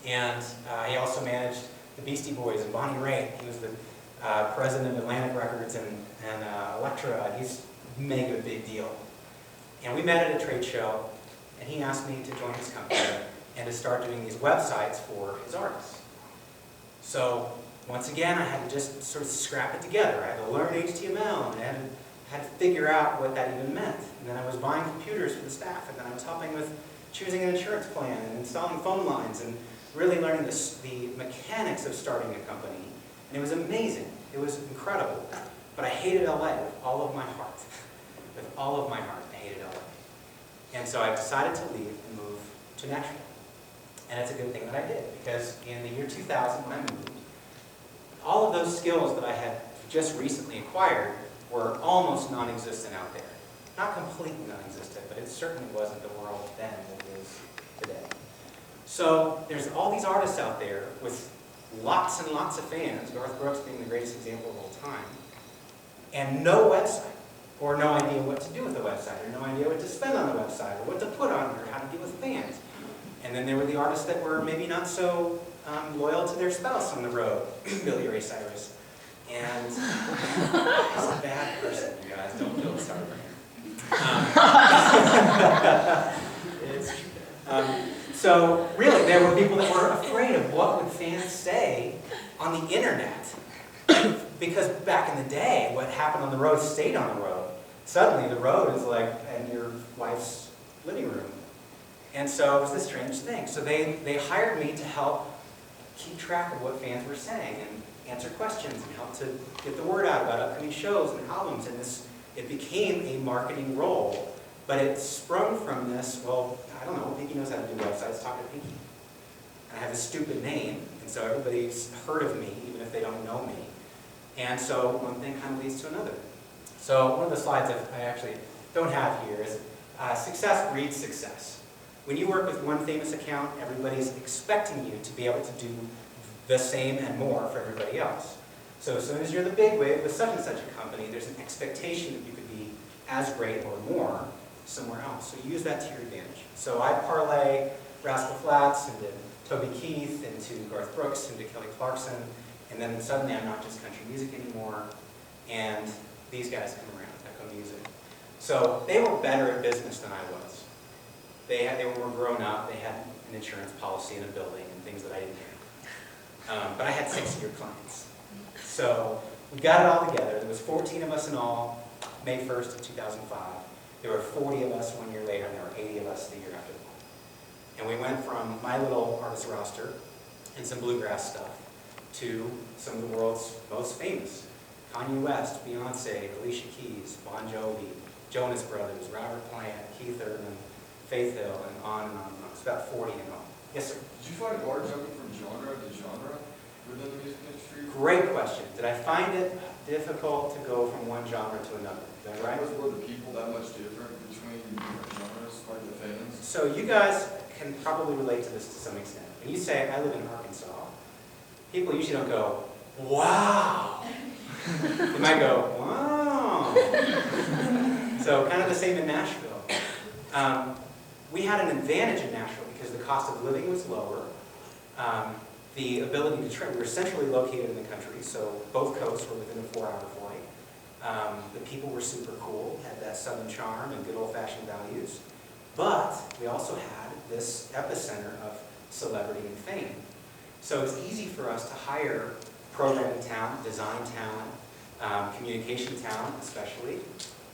And he also managed the Beastie Boys and Bonnie Raitt. He was the president of Atlantic Records and Elektra. He's mega big deal. And we met at a trade show, and he asked me to join his company and to start doing these websites for his artists. So once again, I had to just sort of scrap it together. I had to learn HTML, and I had to figure out what that even meant. And then I was buying computers for the staff, and then I was helping with choosing an insurance plan and installing phone lines and really learning the mechanics of starting a company. And it was amazing. It was incredible. But I hated LA with all of my heart. With all of my heart, I hated LA. And so I decided to leave and move to Nashville. And it's a good thing that I did, because in the year 2000 when I moved, all of those skills that I had just recently acquired were almost non-existent out there. Not completely non-existent, but it certainly wasn't the world then that it is today. So there's all these artists out there with lots and lots of fans, Garth Brooks being the greatest example of all time, and no website, or no idea what to do with the website, or no idea what to spend on the website, or what to put on it, or how to deal with fans. And then there were the artists that were maybe not so loyal to their spouse on the road, Billy Ray Cyrus. And he's a bad person, you guys. Don't feel sorry for him. So really, there were people that were afraid of what would fans say on the internet. Because back in the day, what happened on the road stayed on the road. Suddenly, the road is like in your wife's living room. And so it was this strange thing. So they hired me to help keep track of what fans were saying and answer questions and help to get the word out about upcoming shows and albums. And it became a marketing role. But it sprung from this, well, I don't know, Pinky knows how to do websites, talk to Pinky. And I have a stupid name, and so everybody's heard of me, even if they don't know me. And so one thing kind of leads to another. So one of the slides I actually don't have here is success breeds success. When you work with one famous account, everybody's expecting you to be able to do the same and more for everybody else. So as soon as you're the bigwig with such and such a company, there's an expectation that you could be as great or more somewhere else. So use that to your advantage. So I parlay Rascal Flatts into Toby Keith, into Garth Brooks, into Kelly Clarkson, and then suddenly I'm not just country music anymore, and these guys come around, Echo Music. So they were better at business than I was. They were more grown up, they had an insurance policy in a building and things that I didn't have. But I had 6-year clients. So we got it all together. There was 14 of us in all, May 1st of 2005. There were 40 of us 1 year later, and there were 80 of us the year after that. And we went from my little artist roster and some bluegrass stuff to some of the world's most famous. Kanye West, Beyonce, Alicia Keys, Bon Jovi, Jonas Brothers, Robert Plant, Keith Urban, Faith Hill, and on and on and on. It's about 40 in all. Yes, sir? Did you find it hard jumping from genre to genre within the music industry? Great question. Did I find it difficult to go from one genre to another? Is that right? Were the people that much different between different genres, like the fans? So you guys can probably relate to this to some extent. When you say, I live in Arkansas, people usually don't go, wow. They might go, wow. So kind of the same in Nashville. We had an advantage in Nashville because the cost of living was lower. The ability to travel, we were centrally located in the country, so both coasts were within a 4-hour flight. The people were super cool, had that southern charm and good old-fashioned values. But we also had this epicenter of celebrity and fame. So it was easy for us to hire programming talent, design talent, communication talent especially.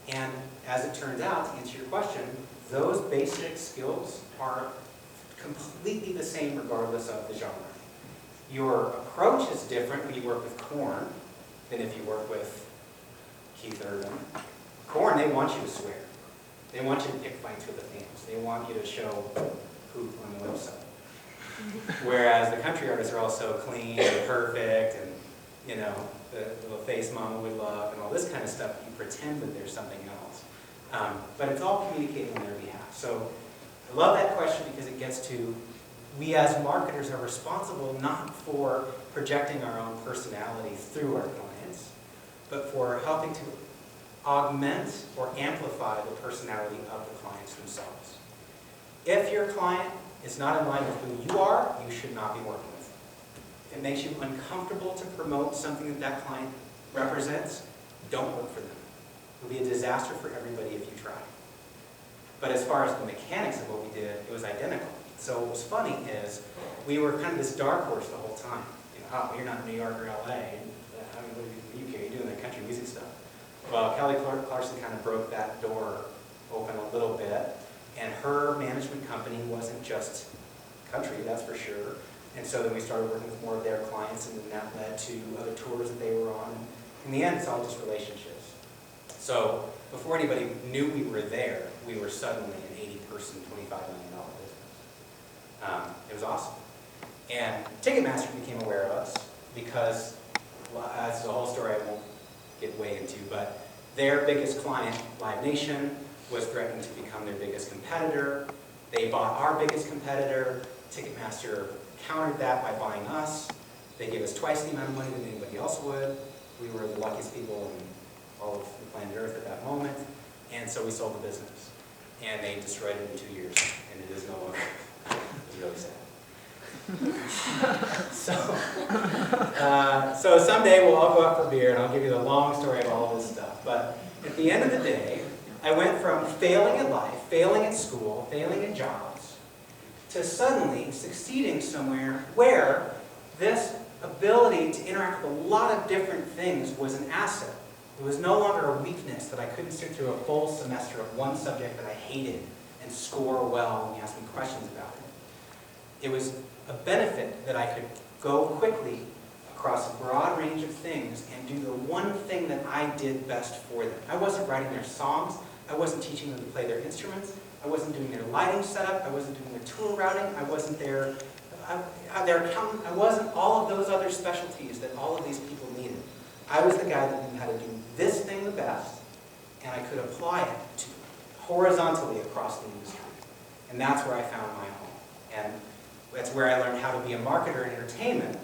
And as it turned out, to answer your question, those basic skills are completely the same regardless of the genre. Your approach is different when you work with Korn than if you work with Keith Urban. Korn, they want you to swear. They want you to pick fights with the fans. They want you to show poop on the website. Whereas the country artists are all so clean and perfect and, you know, the little face mama would love and all this kind of stuff. You pretend that there's something else. But it's all communicating on their behalf. So I love that question because it gets to, we as marketers are responsible not for projecting our own personality through our clients, but for helping to augment or amplify the personality of the clients themselves. If your client is not in line with who you are, you should not be working with them. If it makes you uncomfortable to promote something that that client represents, don't work for them. It will be a disaster for everybody if you try. But as far as the mechanics of what we did, it was identical. So what was funny is we were kind of this dark horse the whole time. You know, oh, you're not in New York or LA, and I mean, what are you in the UK? You're doing that country music stuff. Well, Kelly Clarkson kind of broke that door open a little bit, and her management company wasn't just country, that's for sure. And so then we started working with more of their clients, and then that led to other tours that they were on. In the end, it's all just relationships. So before anybody knew we were there, we were suddenly an 80-person, $25 million business. It was awesome. And Ticketmaster became aware of us because, well, that's the whole story I won't get way into, but their biggest client, Live Nation, was threatening to become their biggest competitor. They bought our biggest competitor. Ticketmaster countered that by buying us. They gave us twice the amount of money than anybody else would. We were the luckiest people in all of the planet Earth at that moment, and so we sold the business. And they destroyed it in 2 years, and it is no longer. It was really sad. So someday we'll all go out for beer, and I'll give you the long story of all of this stuff. But at the end of the day, I went from failing at life, failing at school, failing at jobs, to suddenly succeeding somewhere where this ability to interact with a lot of different things was an asset. It was no longer a weakness that I couldn't sit through a full semester of one subject that I hated and score well when you asked me questions about it. It was a benefit that I could go quickly across a broad range of things and do the one thing that I did best for them. I wasn't writing their songs. I wasn't teaching them to play their instruments. I wasn't doing their lighting setup. I wasn't doing their tour routing. I wasn't their accountant. I wasn't all of those other specialties that all of these people needed. I was the guy that knew how to do this thing the best, and I could apply it horizontally across the industry. And that's where I found my home. And that's where I learned how to be a marketer in entertainment.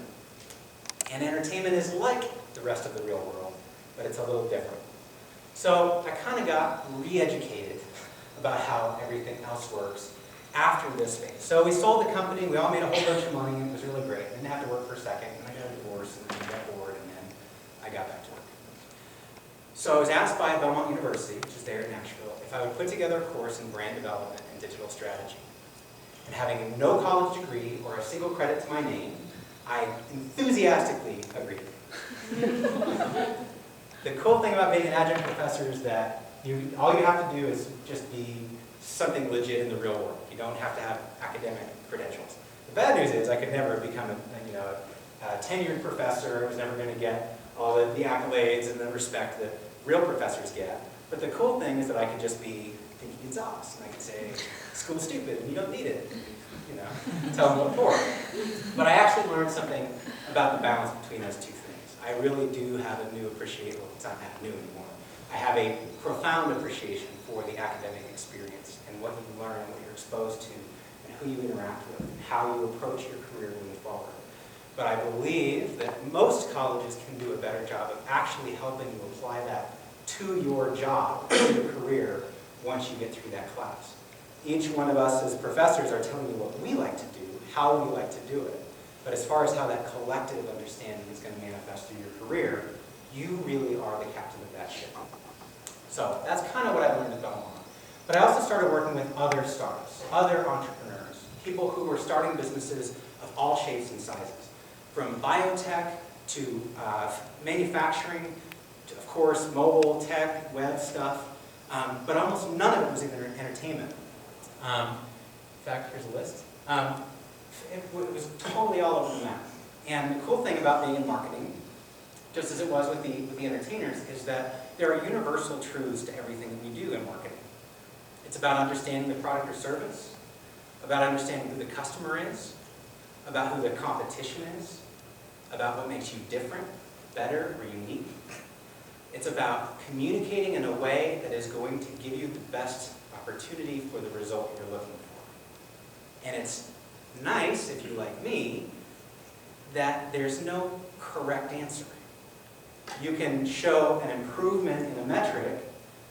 And entertainment is like the rest of the real world, but it's a little different. So I kind of got re-educated about how everything else works after this phase. So we sold the company, we all made a whole bunch of money, and it was really great. I didn't have to work for a second, and I got a divorce, and then I got bored, and then I got back to work. So I was asked by Belmont University, which is there in Nashville, if I would put together a course in brand development and digital strategy. And having no college degree or a single credit to my name, I enthusiastically agreed. The cool thing about being an adjunct professor is that all you have to do is just be something legit in the real world. You don't have to have academic credentials. The bad news is I could never become a tenured professor. I was never going to get all the accolades and the respect that real professors get. But the cool thing is that I could just be Pinky Gonzales, and I could say, school's stupid, and you don't need it. You know, tell them what for. But I actually learned something about the balance between those two things. I really do have a new appreciation, well, it's not that new anymore. I have a profound appreciation for the academic experience and what you learn and what you're exposed to and who you interact with and how you approach your career moving forward. But I believe that most colleges can do a better job of actually helping you apply that to your job, to your career, once you get through that class. Each one of us as professors are telling you what we like to do, how we like to do it. But as far as how that collective understanding is going to manifest through your career, you really are the captain of that ship. So that's kind of what I learned at Belmont. But I also started working with other startups, other entrepreneurs, people who were starting businesses of all shapes and sizes, from biotech to manufacturing, to, of course, mobile tech, web stuff, but almost none of it was in entertainment. In fact, here's a list. It was totally all over the map. And the cool thing about being in marketing, just as it was with the entertainers, is that there are universal truths to everything that we do in marketing. It's about understanding the product or service, about understanding who the customer is, about who the competition is, about what makes you different, better, or unique. It's about communicating in a way that is going to give you the best opportunity for the result you're looking for. And it's nice, if you're like me, that there's no correct answer. You can show an improvement in a metric,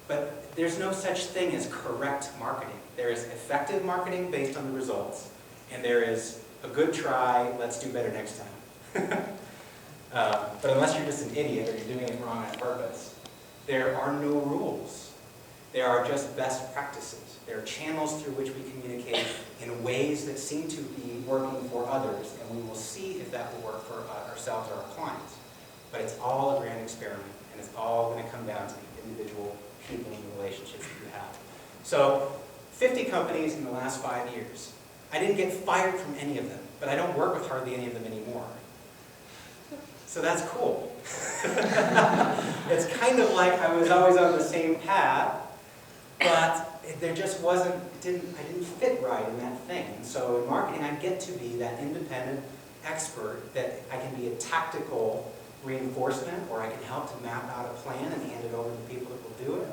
but there's no such thing as correct marketing. There is effective marketing based on the results, and there is a good try, let's do better next time. But unless you're just an idiot or you're doing it wrong on purpose, there are no rules. There are just best practices. There are channels through which we communicate in ways that seem to be working for others, and we will see if that will work for ourselves or our clients. But it's all a grand experiment, and it's all going to come down to the individual people and the relationships that you have. So, 50 companies in the last 5 years. I didn't get fired from any of them, but I don't work with hardly any of them anymore. So that's cool. It's kind of like I was always on the same path, but there just wasn't, I didn't fit right in that thing. And so in marketing, I get to be that independent expert that I can be a tactical reinforcement, or I can help to map out a plan and hand it over to the people that will do it.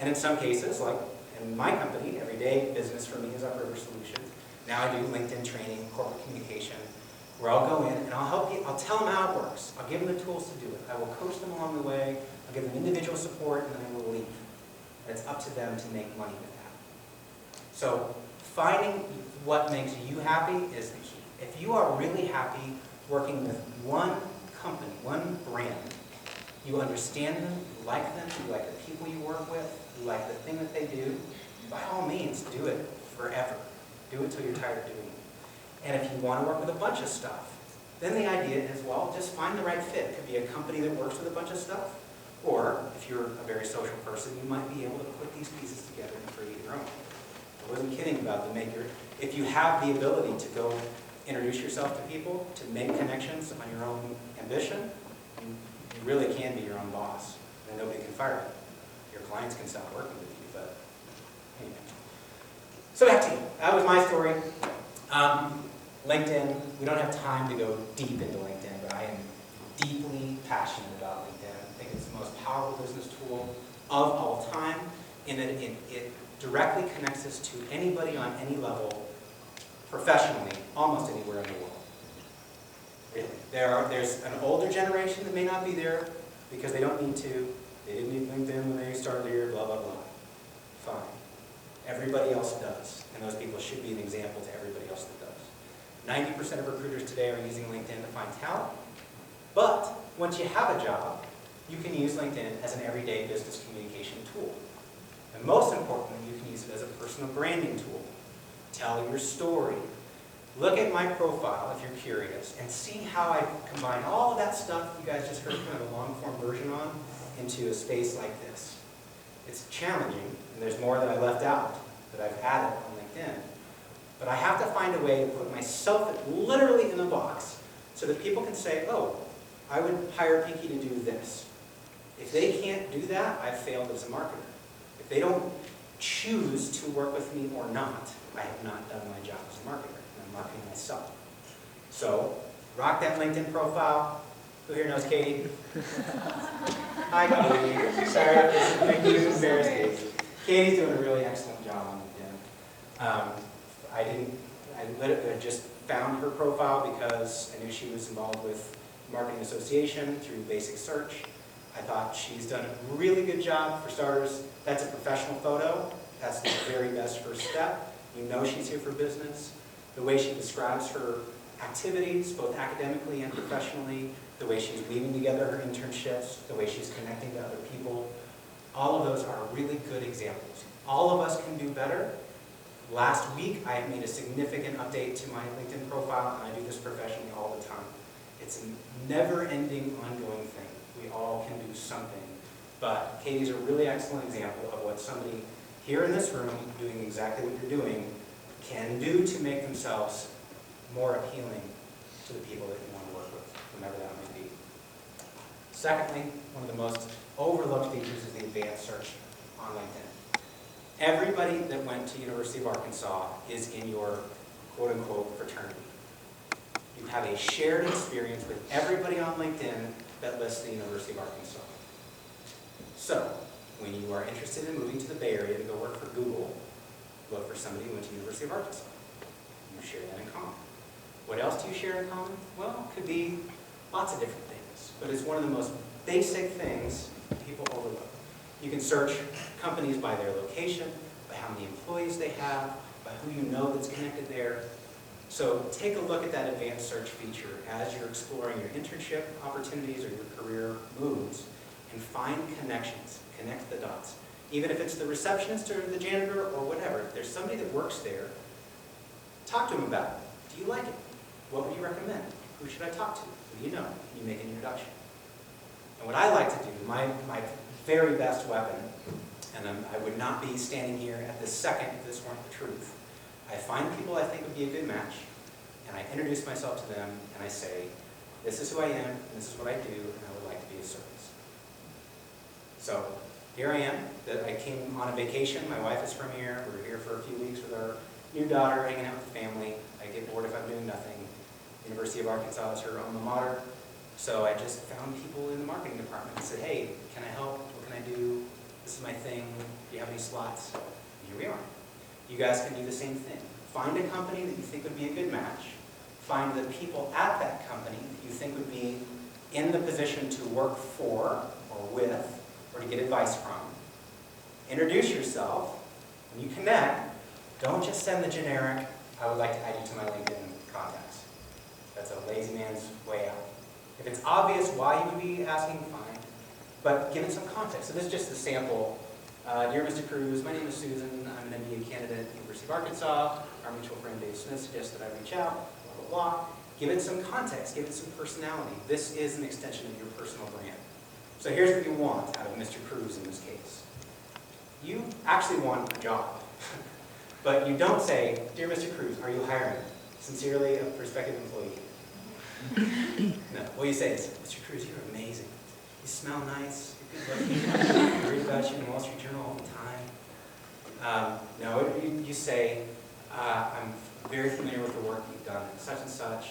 And in some cases, like in my company, everyday business for me is Upriver Solutions. Now I do LinkedIn training, corporate communication, where I'll go in and I'll help you, I'll tell them how it works. I'll give them the tools to do it. I will coach them along the way. I'll give them individual support, and then I will leave. And it's up to them to make money with that. So finding what makes you happy is the key. If you are really happy working with one company, one brand, you understand them, you like them, you like the people you work with, you like the thing that they do, by all means, do it forever. Do it till you're tired of doing it. And if you want to work with a bunch of stuff, then the idea is, well, just find the right fit. It could be a company that works with a bunch of stuff, or if you're a very social person, you might be able to put these pieces together and create your own. I wasn't kidding about the maker. If you have the ability to go introduce yourself to people, to make connections on your own ambition, you really can be your own boss, and nobody can fire you. Your clients can stop working with you, but anyway. So back to you. That was my story. LinkedIn, we don't have time to go deep into LinkedIn, but I am deeply passionate about LinkedIn. I think it's the most powerful business tool of all time, in that it directly connects us to anybody on any level, professionally, almost anywhere in the world. Really. There's an older generation that may not be there because they don't need to. They didn't need LinkedIn when they started here, blah, blah, blah. Fine. Everybody else does, and those people should be an example to everybody else that does. 90% of recruiters today are using LinkedIn to find talent, but once you have a job, you can use LinkedIn as an everyday business communication tool. And most importantly, you can use it as a personal branding tool. Tell your story. Look at my profile if you're curious, and see how I combine all of that stuff you guys just heard kind of a long-form version on into a space like this. It's challenging, and there's more that I left out that I've added on LinkedIn. But I have to find a way to put myself literally in a box so that people can say, oh, I would hire Pinky to do this. If they can't do that, I've failed as a marketer. If they don't choose to work with me or not, I have not done my job as a marketer, and I'm marketing myself. So, rock that LinkedIn profile. Who here knows Katie? Hi, Katie. Sorry, I'm embarrassed, Katie. Katie's doing a really excellent job on LinkedIn. I just found her profile because I knew she was involved with Marketing Association through basic search. I thought she's done a really good job. For starters, that's a professional photo. That's the very best first step. You know she's here for business. The way she describes her activities, both academically and professionally, the way she's weaving together her internships, the way she's connecting to other people, all of those are really good examples. All of us can do better. Last week, I made a significant update to my LinkedIn profile, and I do this professionally all the time. It's a never-ending, ongoing thing. We all can do something. But Katie's a really excellent example of what somebody here in this room, doing exactly what you're doing, can do to make themselves more appealing to the people that you want to work with, whomever that might be. Secondly, one of the most overlooked features is the advanced search on LinkedIn. Everybody that went to University of Arkansas is in your quote-unquote fraternity. You have a shared experience with everybody on LinkedIn that lists the University of Arkansas. So, when you are interested in moving to the Bay Area to go work for Google, look for somebody who went to University of Arkansas. You share that in common. What else do you share in common? Well, it could be lots of different things, but it's one of the most basic things people overlook. You can search companies by their location, by how many employees they have, by who you know that's connected there. So take a look at that advanced search feature as you're exploring your internship opportunities or your career moves, and find connections, connect the dots. Even if it's the receptionist or the janitor or whatever, if there's somebody that works there, talk to them about it. Do you like it? What would you recommend? Who should I talk to? Who do you know? Can you make an introduction? And what I like to do, my very best weapon, and I would not be standing here at this second if this weren't the truth, I find people I think would be a good match, and I introduce myself to them, and I say, this is who I am, and this is what I do, and I would like to be of service. So here I am. I came on a vacation. My wife is from here. We're here for a few weeks with our new daughter, hanging out with the family. I get bored if I'm doing nothing. University of Arkansas is her alma mater. So I just found people in the marketing department and said, hey, can I help? What can I do? This is my thing. Do you have any slots? And here we are. You guys can do the same thing. Find a company that you think would be a good match. Find the people at that company that you think would be in the position to work for or with or to get advice from. Introduce yourself. When you connect, don't just send the generic, I would like to add you to my LinkedIn contacts. That's a lazy man's way out. If it's obvious why you would be asking, fine. But give it some context. So this is just a sample. Dear Mr. Cruz, my name is Susan. I'm an MBA candidate at the University of Arkansas. Our mutual friend Dave Smith suggests that I reach out, blah, blah, blah. Give it some context. Give it some personality. This is an extension of your personal brand. So here's what you want out of Mr. Cruz in this case. You actually want a job. But you don't say, Dear Mr. Cruz, are you hiring? Sincerely, a prospective employee. No, what you say is, Mr. Cruz, you're amazing. You smell nice, you're good looking, I read about you in the Wall Street Journal all the time. No, you say, I'm very familiar with the work you've done, such and such.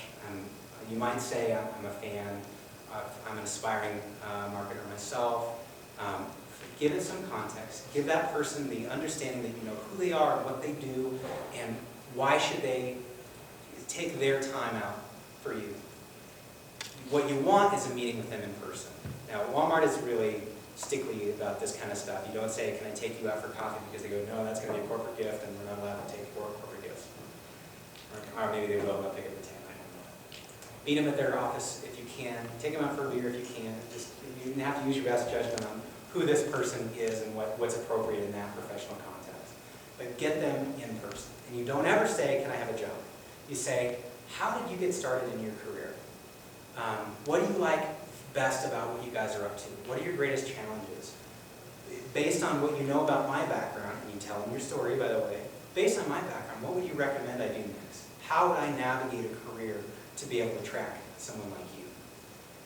You might say, I'm a fan, I'm an aspiring marketer myself. Give it some context. Give that person the understanding that you know who they are, what they do, and why should they take their time out for you. What you want is a meeting with them in person. Now, Walmart is really stickly about this kind of stuff. You don't say, can I take you out for coffee? Because they go, no, that's going to be a corporate gift, and we're not allowed to take corporate gifts. Or maybe they will, but they get the 10, I don't know. Meet them at their office if you can. Take them out for a beer if you can. Just, you have to use your best judgment on who this person is and what's appropriate in that professional context. But get them in person. And you don't ever say, can I have a job? You say, how did you get started in your career? What do you like best about what you guys are up to? What are your greatest challenges? Based on what you know about my background, and you tell them your story, by the way, based on my background, what would you recommend I do next? How would I navigate a career to be able to attract someone like you?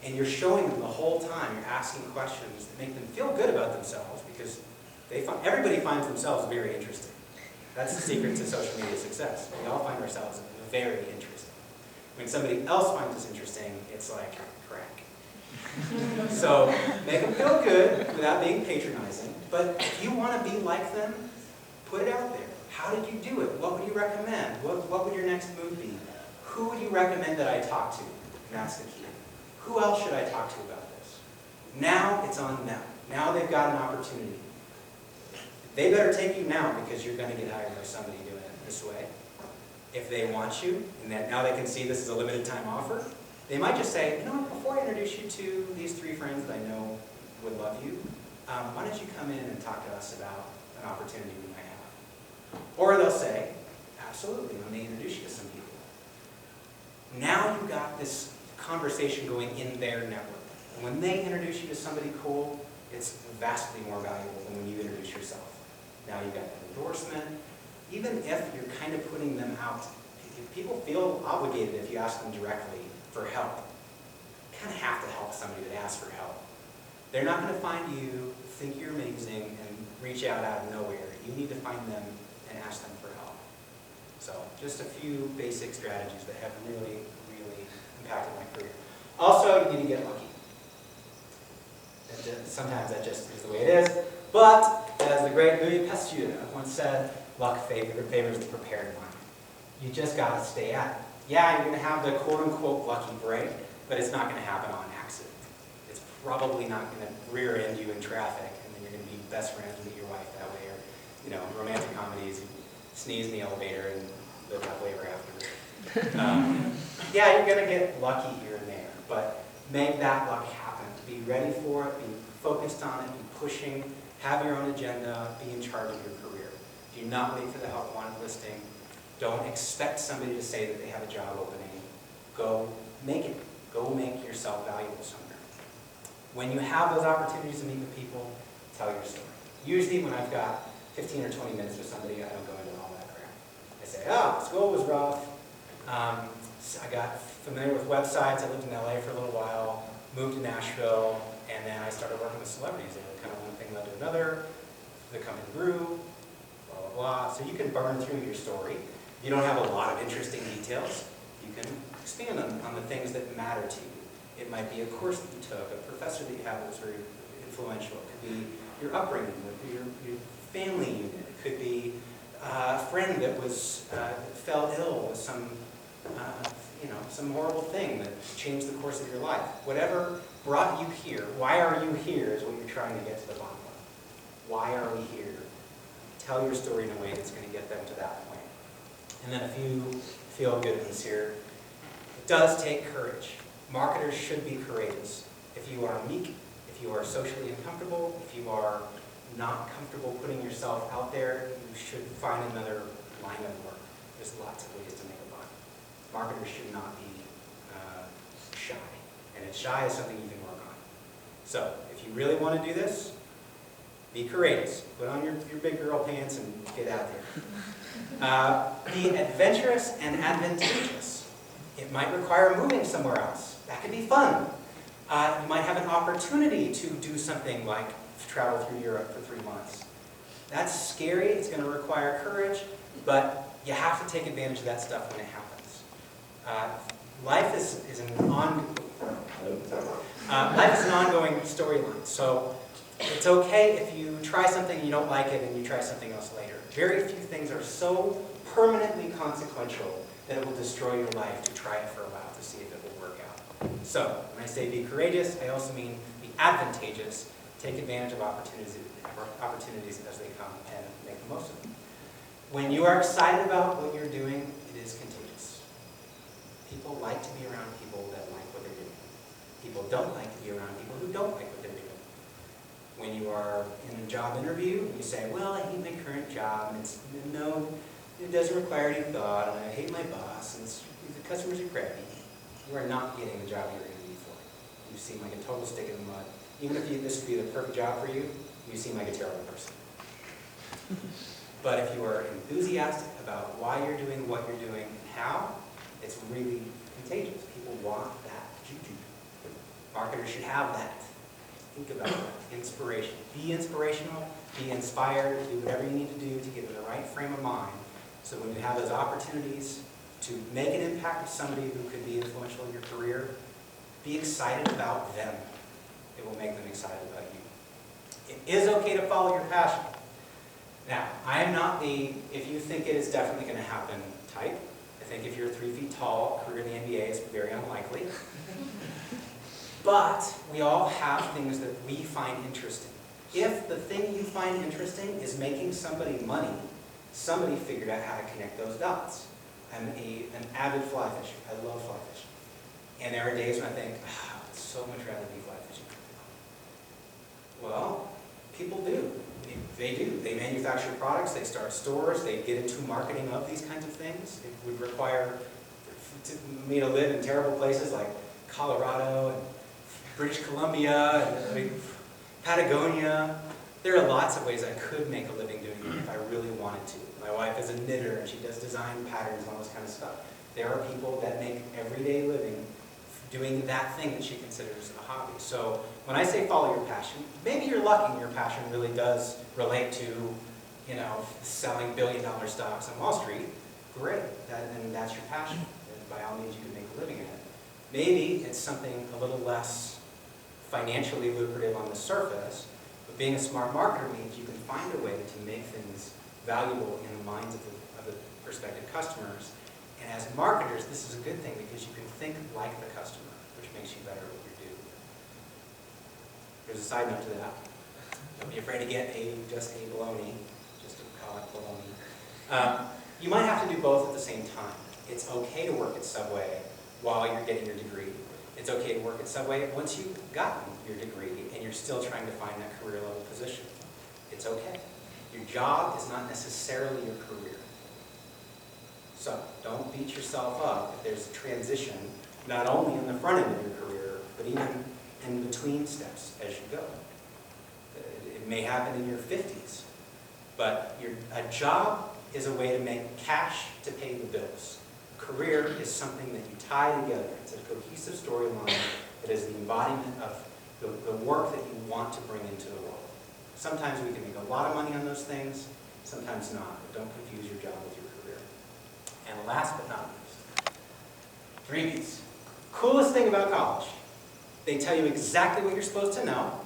And you're showing them the whole time, you're asking questions that make them feel good about themselves because Everybody finds themselves very interesting. That's the secret to social media success. We all find ourselves very interesting. When somebody else finds us interesting, it's like crack. So make them feel good without being patronizing. But if you want to be like them, put it out there. How did you do it? What would you recommend? What would your next move be? Who would you recommend that I talk to? And that's the key. Who else should I talk to about this? Now it's on them. Now they've got an opportunity. They better take you now because you're going to get hired by somebody doing it this way. If they want you, and that now they can see this is a limited time offer, they might just say, you know what, before I introduce you to these 3 friends that I know would love you, why don't you come in and talk to us about an opportunity we might have? Or they'll say, absolutely, let me introduce you to some people. Now you've got this conversation going in their network. And when they introduce you to somebody cool, it's vastly more valuable than when you introduce yourself. Now you've got an endorsement. Even if you're kind of putting them out, people feel obligated if you ask them directly for help. You kind of have to help somebody that asks for help. They're not going to find you, think you're amazing, and reach out of nowhere. You need to find them and ask them for help. So just a few basic strategies that have really, really impacted my career. Also, you need to get lucky. Sometimes that just is the way it is. But, as the great Louis Pasteur once said, luck favors the prepared mind. You just got to stay at it. Yeah, you're going to have the quote-unquote lucky break, but it's not going to happen on accident. It's probably not going to rear end you in traffic, and then you're going to be best friends with your wife that way. Or, you know, romantic comedies, you sneeze in the elevator and live happily ever after. Yeah, you're going to get lucky here and there, but make that luck happen. Be ready for it, be focused on it, be pushing, have your own agenda, be in charge of your career. Do not wait for the help wanted listing. Don't expect somebody to say that they have a job opening. Go make it. Go make yourself valuable somewhere. When you have those opportunities to meet with people, tell your story. Usually when I've got 15 or 20 minutes with somebody, I don't go into all that crap. I say, school was rough. I got familiar with websites. I lived in LA for a little while, moved to Nashville, and then I started working with celebrities. And kind of one thing led to another. The company grew, blah, blah, blah. So you can burn through your story. You don't have a lot of interesting details. You can expand on the things that matter to you. It might be a course that you took, a professor that you had that was very influential. It could be your upbringing, your family unit. It could be a friend that fell ill with some horrible thing that changed the course of your life. Whatever brought you here, why are you here is what you're trying to get to the bottom of. Why are we here? Tell your story in a way that's going to get them to that point. And then if you feel good and sincere, it does take courage. Marketers should be courageous. If you are meek, if you are socially uncomfortable, if you are not comfortable putting yourself out there, you should find another line of work. There's lots of ways to make a buck. Marketers should not be shy. And shy is something you can work on. So, if you really want to do this, be courageous. Put on your big girl pants and get out there. Be adventurous and advantageous. It might require moving somewhere else. That could be fun. You might have an opportunity to do something like travel through Europe for 3 months. That's scary. It's going to require courage, but you have to take advantage of that stuff when it happens. Life is an ongoing storyline. So it's okay if you try something and you don't like it and you try something else later. Very few things are so permanently consequential that it will destroy your life to try it for a while to see if it will work out. So when I say be courageous, I also mean be advantageous. Take advantage of opportunities as they come and make the most of them. When you are excited about what you're doing, it is contagious. People like to be around people that like what they're doing. People don't like to be around people who don't like what they're doing. When you are in a job interview and you say, well, I hate my current job, and it doesn't require any thought, and I hate my boss, and the customers are crappy, you are not getting the job you're interviewing for. You seem like a total stick in the mud. Even if this would be the perfect job for you, you seem like a terrible person. But if you are enthusiastic about why you're doing what you're doing and how, it's really contagious. People want that juju. Marketers should have that. Think about that. Inspiration. Be inspirational, be inspired, do whatever you need to do to get in the right frame of mind so when you have those opportunities to make an impact with somebody who could be influential in your career, be excited about them. It will make them excited about you. It is okay to follow your passion. Now, I am not the, if you think it is definitely going to happen type. I think if you're 3 feet tall, career in the NBA is very unlikely. But we all have things that we find interesting. If the thing you find interesting is making somebody money, somebody figured out how to connect those dots. I'm an avid fly fisher. I love fly fishing. And there are days when I think, I'd so much rather be fly fishing. Well, people do. They do. They manufacture products, they start stores, they get into marketing of these kinds of things. It would require me to live in terrible places like Colorado and British Columbia and Patagonia. There are lots of ways I could make a living doing it if I really wanted to. My wife is a knitter and she does design patterns and all this kind of stuff. There are people that make everyday living doing that thing that she considers a hobby. So when I say follow your passion, maybe you're lucky and your passion really does relate to, you know, selling billion-dollar stocks on Wall Street. Great, and that's your passion. And by all means, you can make a living in it. Maybe it's something a little less financially lucrative on the surface, but being a smart marketer means you can find a way to make things valuable in the minds of the prospective customers. And as marketers, this is a good thing because you can think like the customer, which makes you better at what you do. There's a side note to that. Don't be afraid to get just a baloney, just to call it baloney. You might have to do both at the same time. It's okay to work at Subway while you're getting your degree. It's okay to work at Subway once you've gotten your degree and you're still trying to find that career level position. It's okay. Your job is not necessarily your career. So don't beat yourself up if there's a transition, not only in the front end of your career, but even in between steps as you go. It may happen in your 50s, but a job is a way to make cash to pay the bills. A career is something that you tie together. It's a cohesive storyline that is the embodiment of the work that you want to bring into the world. Sometimes we can make a lot of money on those things, sometimes not, but don't confuse your job with your career. And last but not least, 3 B's. Coolest thing about college. They tell you exactly what you're supposed to know.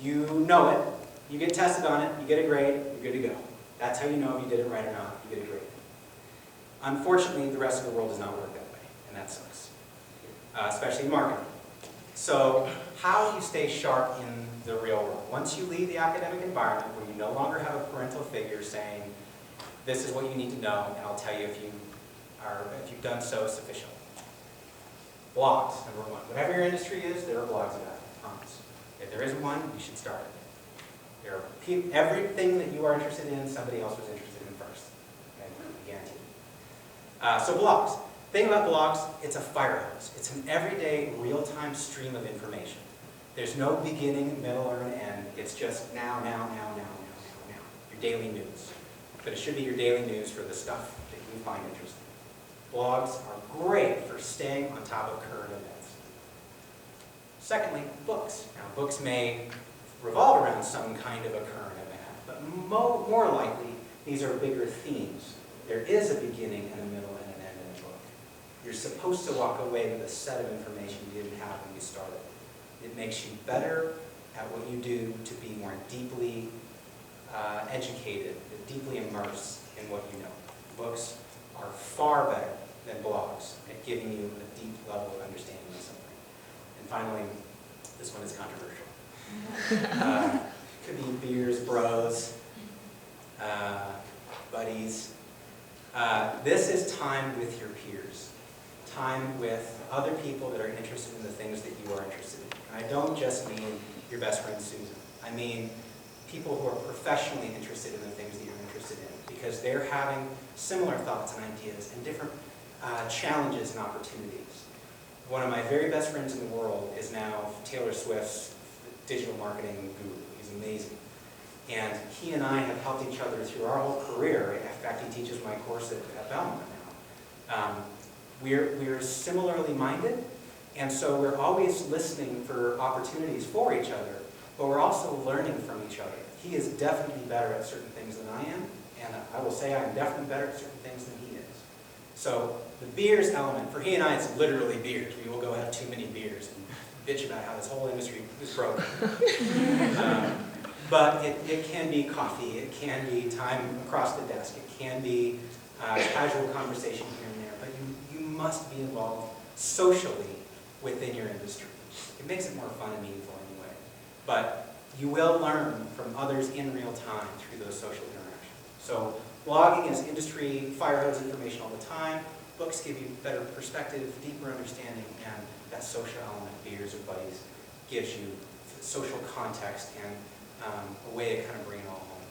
You know it. You get tested on it. You get a grade. You're good to go. That's how you know if you did it right or not. You get a grade. Unfortunately, the rest of the world does not work that way, and that sucks, especially in marketing. So how do you stay sharp in the real world? Once you leave the academic environment where you no longer have a parental figure saying, this is what you need to know, and I'll tell you if you've done so sufficiently. Blogs, number one. Whatever your industry is, there are blogs about it, I promise. If there isn't one, you should start it. There are everything that you are interested in, somebody else was interested in first. Okay? I guarantee you. So blogs. Thing about blogs, it's a fire hose. It's an everyday, real-time stream of information. There's no beginning, middle, or an end. It's just now. Your daily news. But it should be your daily news for the stuff that you find interesting. Blogs are great for staying on top of current events. Secondly, books. Now, books may revolve around some kind of a current event, but more likely, these are bigger themes. There is a beginning and a middle and an end in a book. You're supposed to walk away with a set of information you didn't have when you started. It makes you better at what you do to be more deeply educated, deeply immersed in what you know. Books are far better than blogs at giving you a deep level of understanding of something. And finally, this one is controversial. Could be beers, bros, buddies. This is time with your peers. Time with other people that are interested in the things that you are interested in. And I don't just mean your best friend Susan. I mean people who are professionally interested in the things that you're interested in, because they're having similar thoughts and ideas and different challenges and opportunities. One of my very best friends in the world is now Taylor Swift's digital marketing guru. He's amazing. And he and I have helped each other through our whole career. In fact, he teaches my course at Belmont now. We're similarly minded, And so we're always listening for opportunities for each other, but we're also learning from each other. He is definitely better at certain things than I am, and I will say I'm definitely better at certain things than he is. So the beers element, for he and I, it's literally beers. We will go have too many beers and bitch about how this whole industry is broken. But it can be coffee, it can be time across the desk, it can be casual conversation here and there, but you must be involved socially within your industry. It makes it more fun and meaningful anyway. But you will learn from others in real time through those social interactions. So blogging is industry fire hose information all the time. Books give you better perspective, deeper understanding, and that social element, beers or buddies, gives you social context and a way to kind of bring it all home.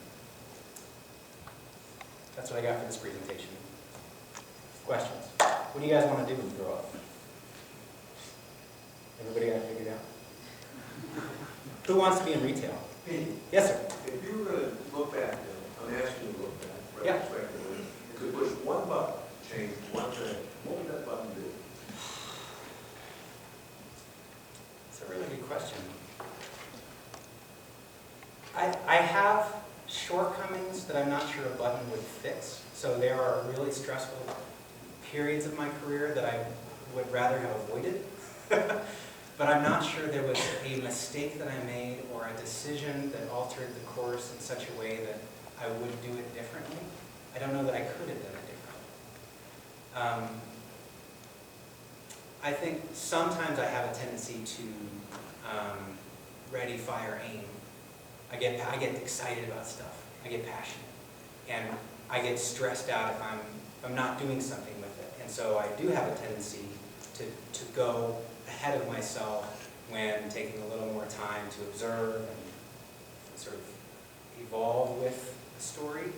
That's what I got for this presentation. Questions? What do you guys want to do when you grow up? Everybody got it figured out? Who wants to be in retail? Hey, Yes, sir. if you were going to look back, I'm asking you to look back, Yeah. retrospectively, you could push one button, change one thing, what would that button do? It's a really good question. I have shortcomings that I'm not sure a button would fix. So there are really stressful periods of my career that I would rather have avoided. But I'm not sure there was a mistake that I made or a decision that altered the course in such a way that I would do it differently. I don't know that I could have done it differently. I think sometimes I have a tendency to ready, fire, aim. I get excited about stuff. I get passionate. And I get stressed out if I'm not doing something with it. And so I do have a tendency to go ahead of myself when taking a little more time to observe and sort of evolve with the story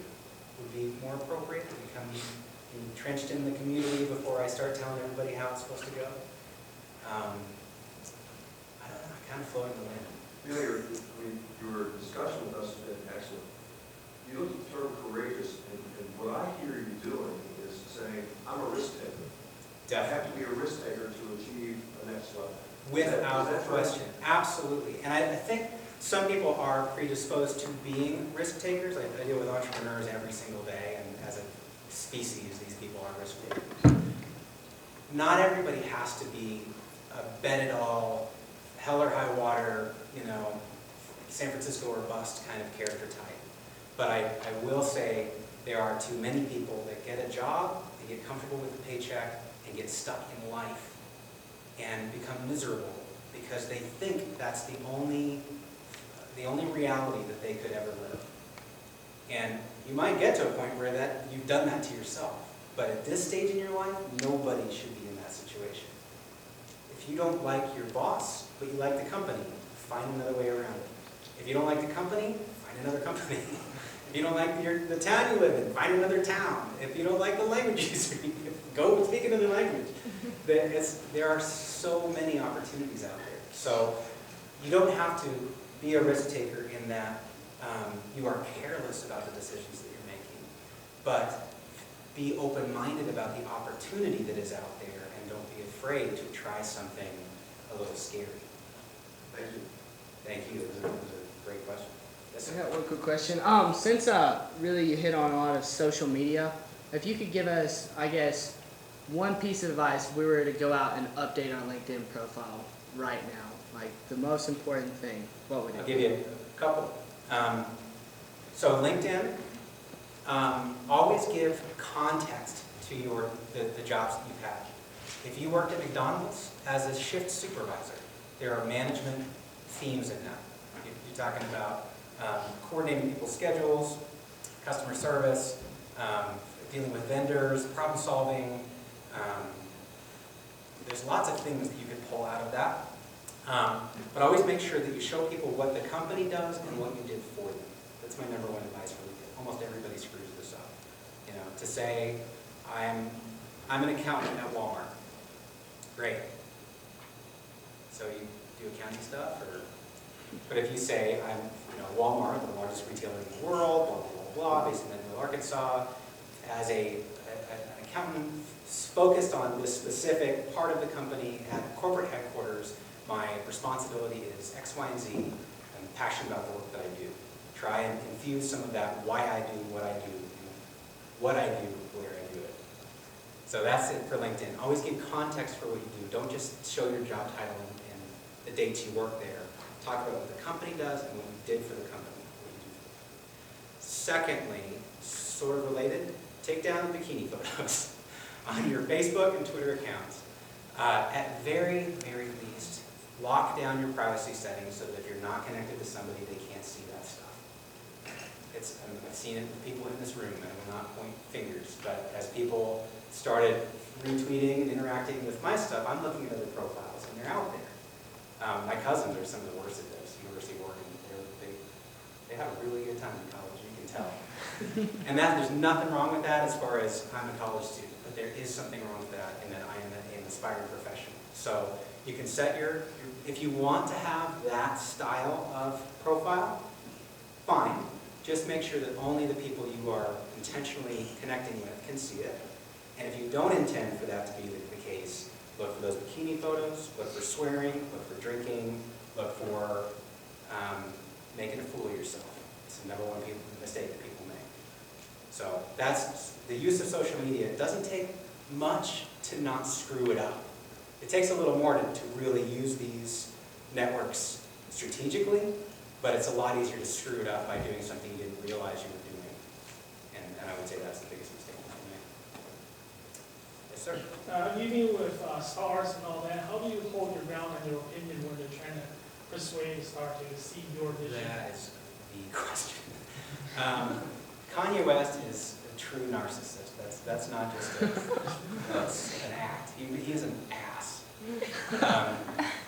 would be more appropriate, to become entrenched in the community before I start telling everybody how it's supposed to go. I don't know, I kind of float in the wind. You know, your discussion with us has been excellent. You look at the term courageous, and what I hear you doing is saying, I'm a risk taker. I have to be a risk taker to achieve the next level. Without Is that question, absolutely. And I think some people are predisposed to being risk takers. I deal with entrepreneurs every single day, and as a species, these people are risk takers. Not everybody has to be a bet-it-all, hell or high water, San Francisco or bust kind of character type. But I will say there are too many people that get a job, they get comfortable with the paycheck, and get stuck in life and become miserable because they think that's the only reality that they could ever live. And you might get to a point where you've done that to yourself. But at this stage in your life, nobody should be in that situation. If you don't like your boss, but you like the company, find another way around it. If you don't like the company, find another company. If you don't like the town you live in, find another town. If you don't like the language you speak, go speak another language. There are so many opportunities out there. So you don't have to be a risk taker in that you are careless about the decisions that you're making. But be open-minded about the opportunity that is out there, and don't be afraid to try something a little scary. Thank you. Thank you. Those are great questions. Yes, I sir. got one quick question. Since really you hit on a lot of social media, if you could give us, I guess, one piece of advice if we were to go out and update our LinkedIn profile right now, like the most important thing, what would it I'll be? give you a couple. So LinkedIn, always give context to the jobs that you've had. If you worked at McDonald's as a shift supervisor, there are management themes in that. You're talking about coordinating people's schedules, customer service, dealing with vendors, problem solving. There's lots of things that you could pull out of that. But always make sure that you show people what the company does and what you did for them. That's my number one advice for LinkedIn. Almost everybody screws this up. To say, I'm an accountant at Walmart. Great. So you do accounting stuff? But if you say, I'm Walmart, the largest retailer in the world, blah, blah, blah, blah, based in Bentonville, Arkansas, as an accountant focused on this specific part of the company at corporate headquarters, is X, Y, and Z. I'm passionate about the work that I do. Try and infuse some of that why I do what I do, and what I do, where I do it. So that's it for LinkedIn. Always give context for what you do. Don't just show your job title and the dates you work there. Talk about what the company does and what you did for the company, what you do for the company. Secondly, sort of related, take down the bikini photos on your Facebook and Twitter accounts. At very, very least, lock down your privacy settings so that if you're not connected to somebody, they can't see that stuff. I've seen it with people in this room, and I will not point fingers, but as people started retweeting and interacting with my stuff, I'm looking at other profiles, and they're out there. My cousins are some of the worst at this. University of Oregon, they have a really good time in college, you can tell. And there's nothing wrong with that as far as I'm a college student, but there is something wrong with that in that I am an aspiring professional. So you can set if you want to have that style of profile, fine. Just make sure that only the people you are intentionally connecting with can see it. And if you don't intend for that to be the case, look for those bikini photos, look for swearing, look for drinking, look for making a fool of yourself. It's the number one mistake that people make. So that's the use of social media. It doesn't take much to not screw it up. It takes a little more to really use these networks strategically, but it's a lot easier to screw it up by doing something you didn't realize you were doing. And I would say that's the biggest mistake people make. Yes, sir? You mean with stars and all that, how do you hold your ground on your opinion when they're trying to persuade a star to see your vision? That is the question. Kanye West is a true narcissist. That's not just that's an act. He is an ass.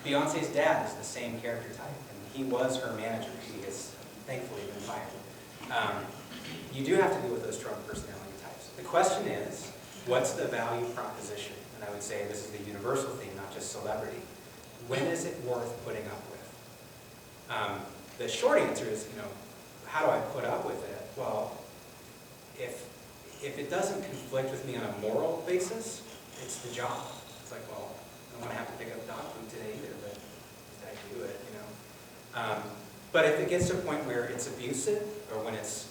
Beyonce's dad is the same character type, and he was her manager. He has thankfully been fired. You do have to deal with those strong personality types. The question is, what's the value proposition? And I would say this is the universal theme, not just celebrity. When is it worth putting up with? The short answer is, how do I put up with it? Well, if it doesn't conflict with me on a moral basis, it's the job. It's like, well, I don't want to have to pick up dog food today either, but I do it, But if it gets to a point where it's abusive, or when it's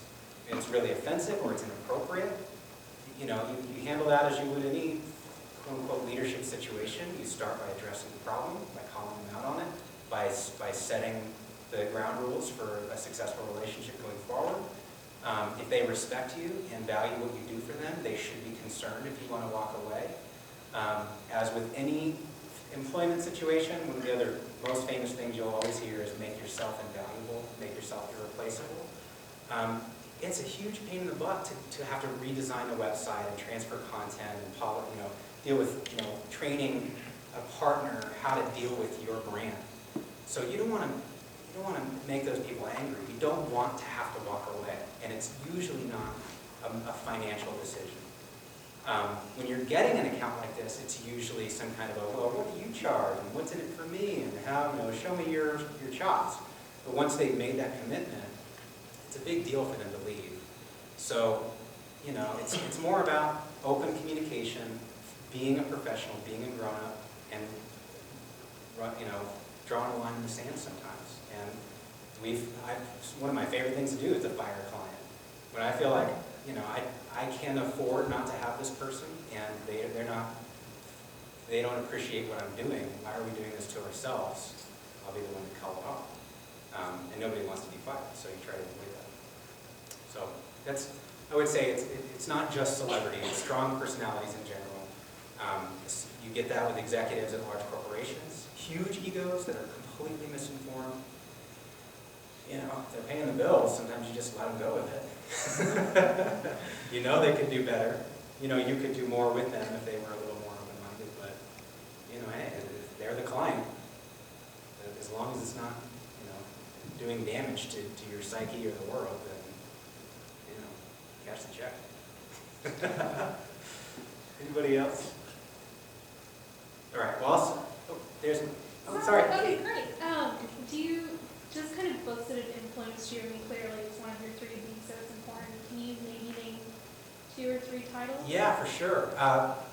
really offensive, or it's inappropriate, you handle that as you would any quote-unquote leadership situation. You start by addressing the problem, by calling them out on it, by setting the ground rules for a successful relationship going forward. If they respect you and value what you do for them, they should be concerned if you want to walk away. As with any employment situation, one of the other most famous things you'll always hear is make yourself invaluable, make yourself irreplaceable. It's a huge pain in the butt to have to redesign a website and transfer content and deal with training a partner how to deal with your brand. So you don't want to make those people angry. You don't want to have to walk away, and it's usually not a financial decision. When you're getting an account like this, it's usually some kind of well, what do you charge, and what's in it for me, and how, show me your chops. But once they've made that commitment, it's a big deal for them to leave. So, it's more about open communication, being a professional, being a grown-up, and drawing a line in the sand sometimes. And one of my favorite things to do is to fire a client. When I feel like, I can't afford not to have this person, and they don't appreciate what I'm doing. Why are we doing this to ourselves? I'll be the one to call it off. And nobody wants to be fired, so you try to avoid that. So I would say it's not just celebrity, it's strong personalities in general. You get that with executives at large corporations, huge egos that are completely misinformed. If they're paying the bills, sometimes you just let them go with it. They could do better. You could do more with them if they were a little more open-minded, but, hey, if they're the client, as long as it's not, doing damage to your psyche or the world, then, cash the check. Anybody else? All right, well, sorry. Okay, great. Do you, just kind of books that have influenced you, clearly it's one of your three being so it's important. Can you maybe name 2 or 3 titles? Yeah, for sure.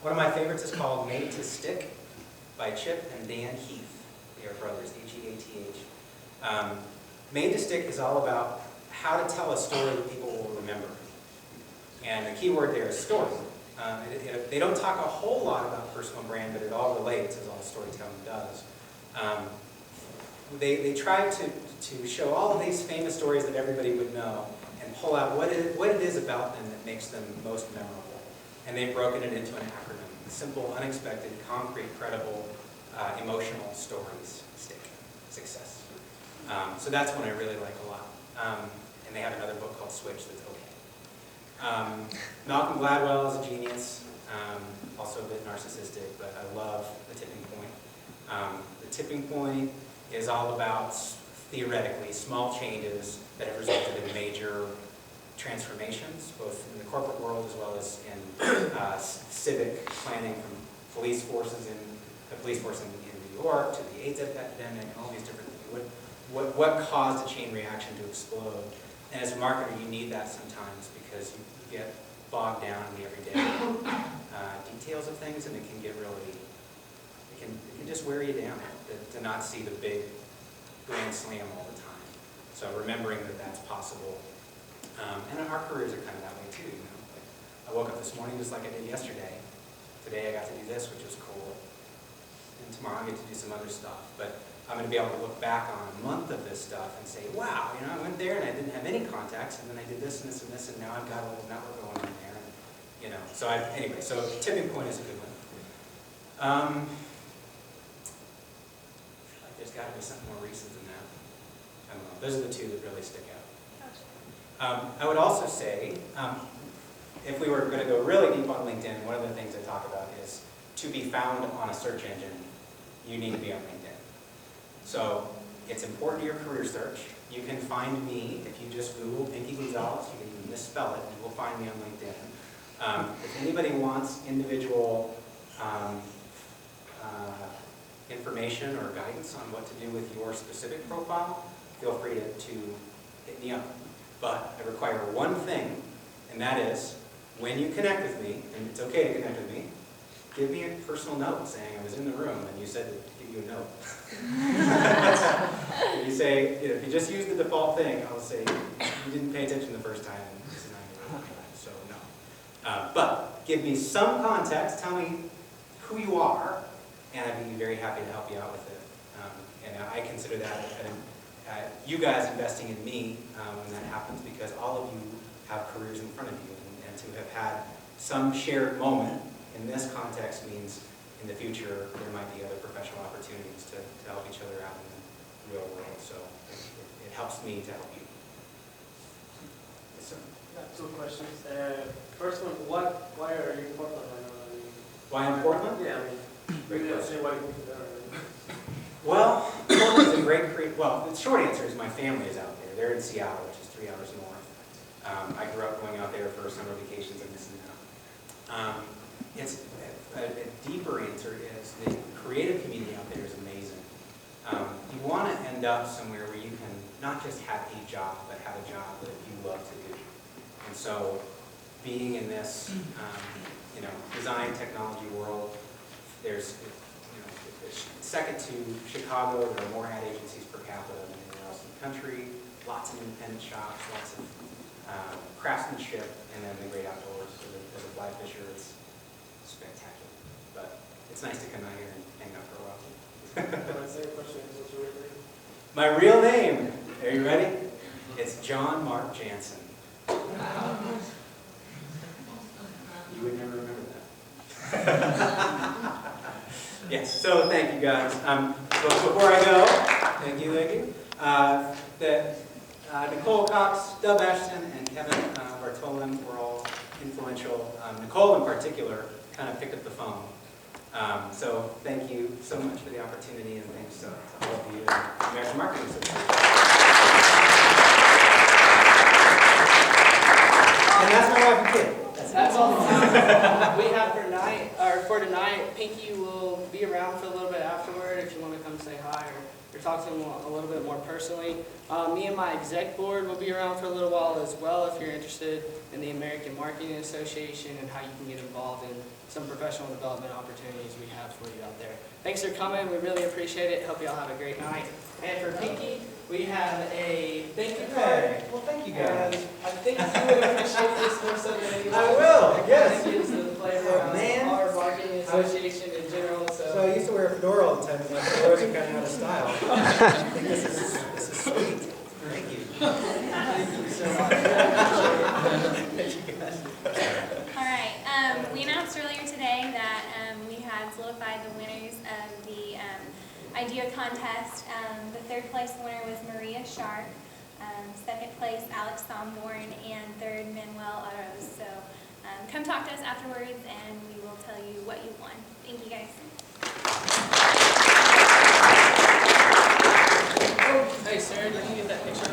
One of my favorites is called Made to Stick by Chip and Dan Heath. They are brothers, Heath. Made to Stick is all about how to tell a story that people will remember. And the key word there is story. They don't talk a whole lot about personal brand, but it all relates, as all storytelling does. They try to show all of these famous stories that everybody would know and pull out what it is about them that makes them most memorable. And they've broken it into an acronym. Simple, unexpected, concrete, credible, emotional stories stick. Success. So that's one I really like a lot. And they have another book called Switch that's okay. Malcolm Gladwell is a genius, also a bit narcissistic, but I love The Tipping Point. The Tipping Point is all about, theoretically, small changes that have resulted in major transformations, both in the corporate world as well as in civic planning, from police forces in the police force in New York to the AIDS epidemic and all these different things. What caused a chain reaction to explode? And as a marketer, you need that sometimes because you get bogged down in the everyday details of things, and it can get really, it can just wear you down to not see the big grand slam all the time. So remembering that that's possible. And our careers are kind of that way too, you know. Like, I woke up this morning just like I did yesterday. Today I got to do this, which was cool. And tomorrow I get to do some other stuff. But I'm going to be able to look back on a month of this stuff and say, wow, you know, I went there and I didn't have any contacts, and then I did this and this and this, and now I've got a little network going on there. And, you know, so anyway, so Tipping Point is a good one. There's got to be something more recent than that. I don't know. Those are the two that really stick out. I would also say, if we were going to go really deep on LinkedIn, one of the things I talk about is to be found on a search engine, you need to be on LinkedIn. So it's important to your career search. You can find me if you just Google Pinky Gonzales. You can even misspell it, and you will find me on LinkedIn. If anybody wants individual information or guidance on what to do with your specific profile, feel free to hit me up. But I require one thing, and that is, when you connect with me, and it's okay to connect with me, give me a personal note saying I was in the room and you said to give you a note. If you say, if you just use the default thing, I'll say you didn't pay attention the first time, and this is not your real time, so no. But give me some context, tell me who you are, and I'd be very happy to help you out with it. And I consider that you guys investing in me when that happens, because all of you have careers in front of you, and to have had some shared moment in this context means in the future there might be other professional opportunities to help each other out in the real world. So it helps me to help you. Yes, sir. Got two questions. First one, why are you in Portland right now? I mean, Why in Portland? Yeah, I mean, Great maybe I'll question. say why you moved there. Well, Portland's a great well, the short answer is my family is out there. They're in Seattle, which is 3 hours north. I grew up going out there for summer vacations and this and that. It's a deeper answer is the creative community out there is amazing. You want to end up somewhere where you can not just have a job, but have a job that you love to do. And so being in this, design technology world, there's, second to Chicago, there are more ad agencies per capita than anywhere else in the country, lots of independent shops, lots of craftsmanship, and then the great outdoors. So as a fly fisher, it's spectacular. But it's nice to come out here and hang out for a while. My second question is, what's your real name? My real name, are you ready? It's John Mark Jansen. You would never remember that. Yes, so thank you guys. Before I go, thank you. Nicole Cox, Dub Ashton, and Kevin Bartolin were all influential. Nicole in particular kind of picked up the phone. So thank you so much for the opportunity, and thanks to all of you and the American Marketing Association. And that's my wife and kid. That's all the time we have for tonight. Pinky will be around for a little bit afterward if you want to come say hi, or talk to them a little bit more personally. Me and my exec board will be around for a little while as well if you're interested in the American Marketing Association and how you can get involved in some professional development opportunities we have for you out there. Thanks for coming. We really appreciate it. Hope you all have a great night. And for Pinky, we have a thank you card. Hey, well, thank you guys. And I think you would appreciate this more so than anyone. I will, yes. It gives the flavor Oh, of man. our marketing association in general. So I used to wear a fedora all the time, and my fedoras are kind of out of style. I think this is sweet. Thank you. Thank you so much. Thank you guys. All right, we announced earlier today that we had solidified the winners of the idea contest. The third place winner was Maria Sharp, second place Alex Somborn, and third Manuel Aros. So come talk to us afterwards and we will tell you what you won. Thank you guys.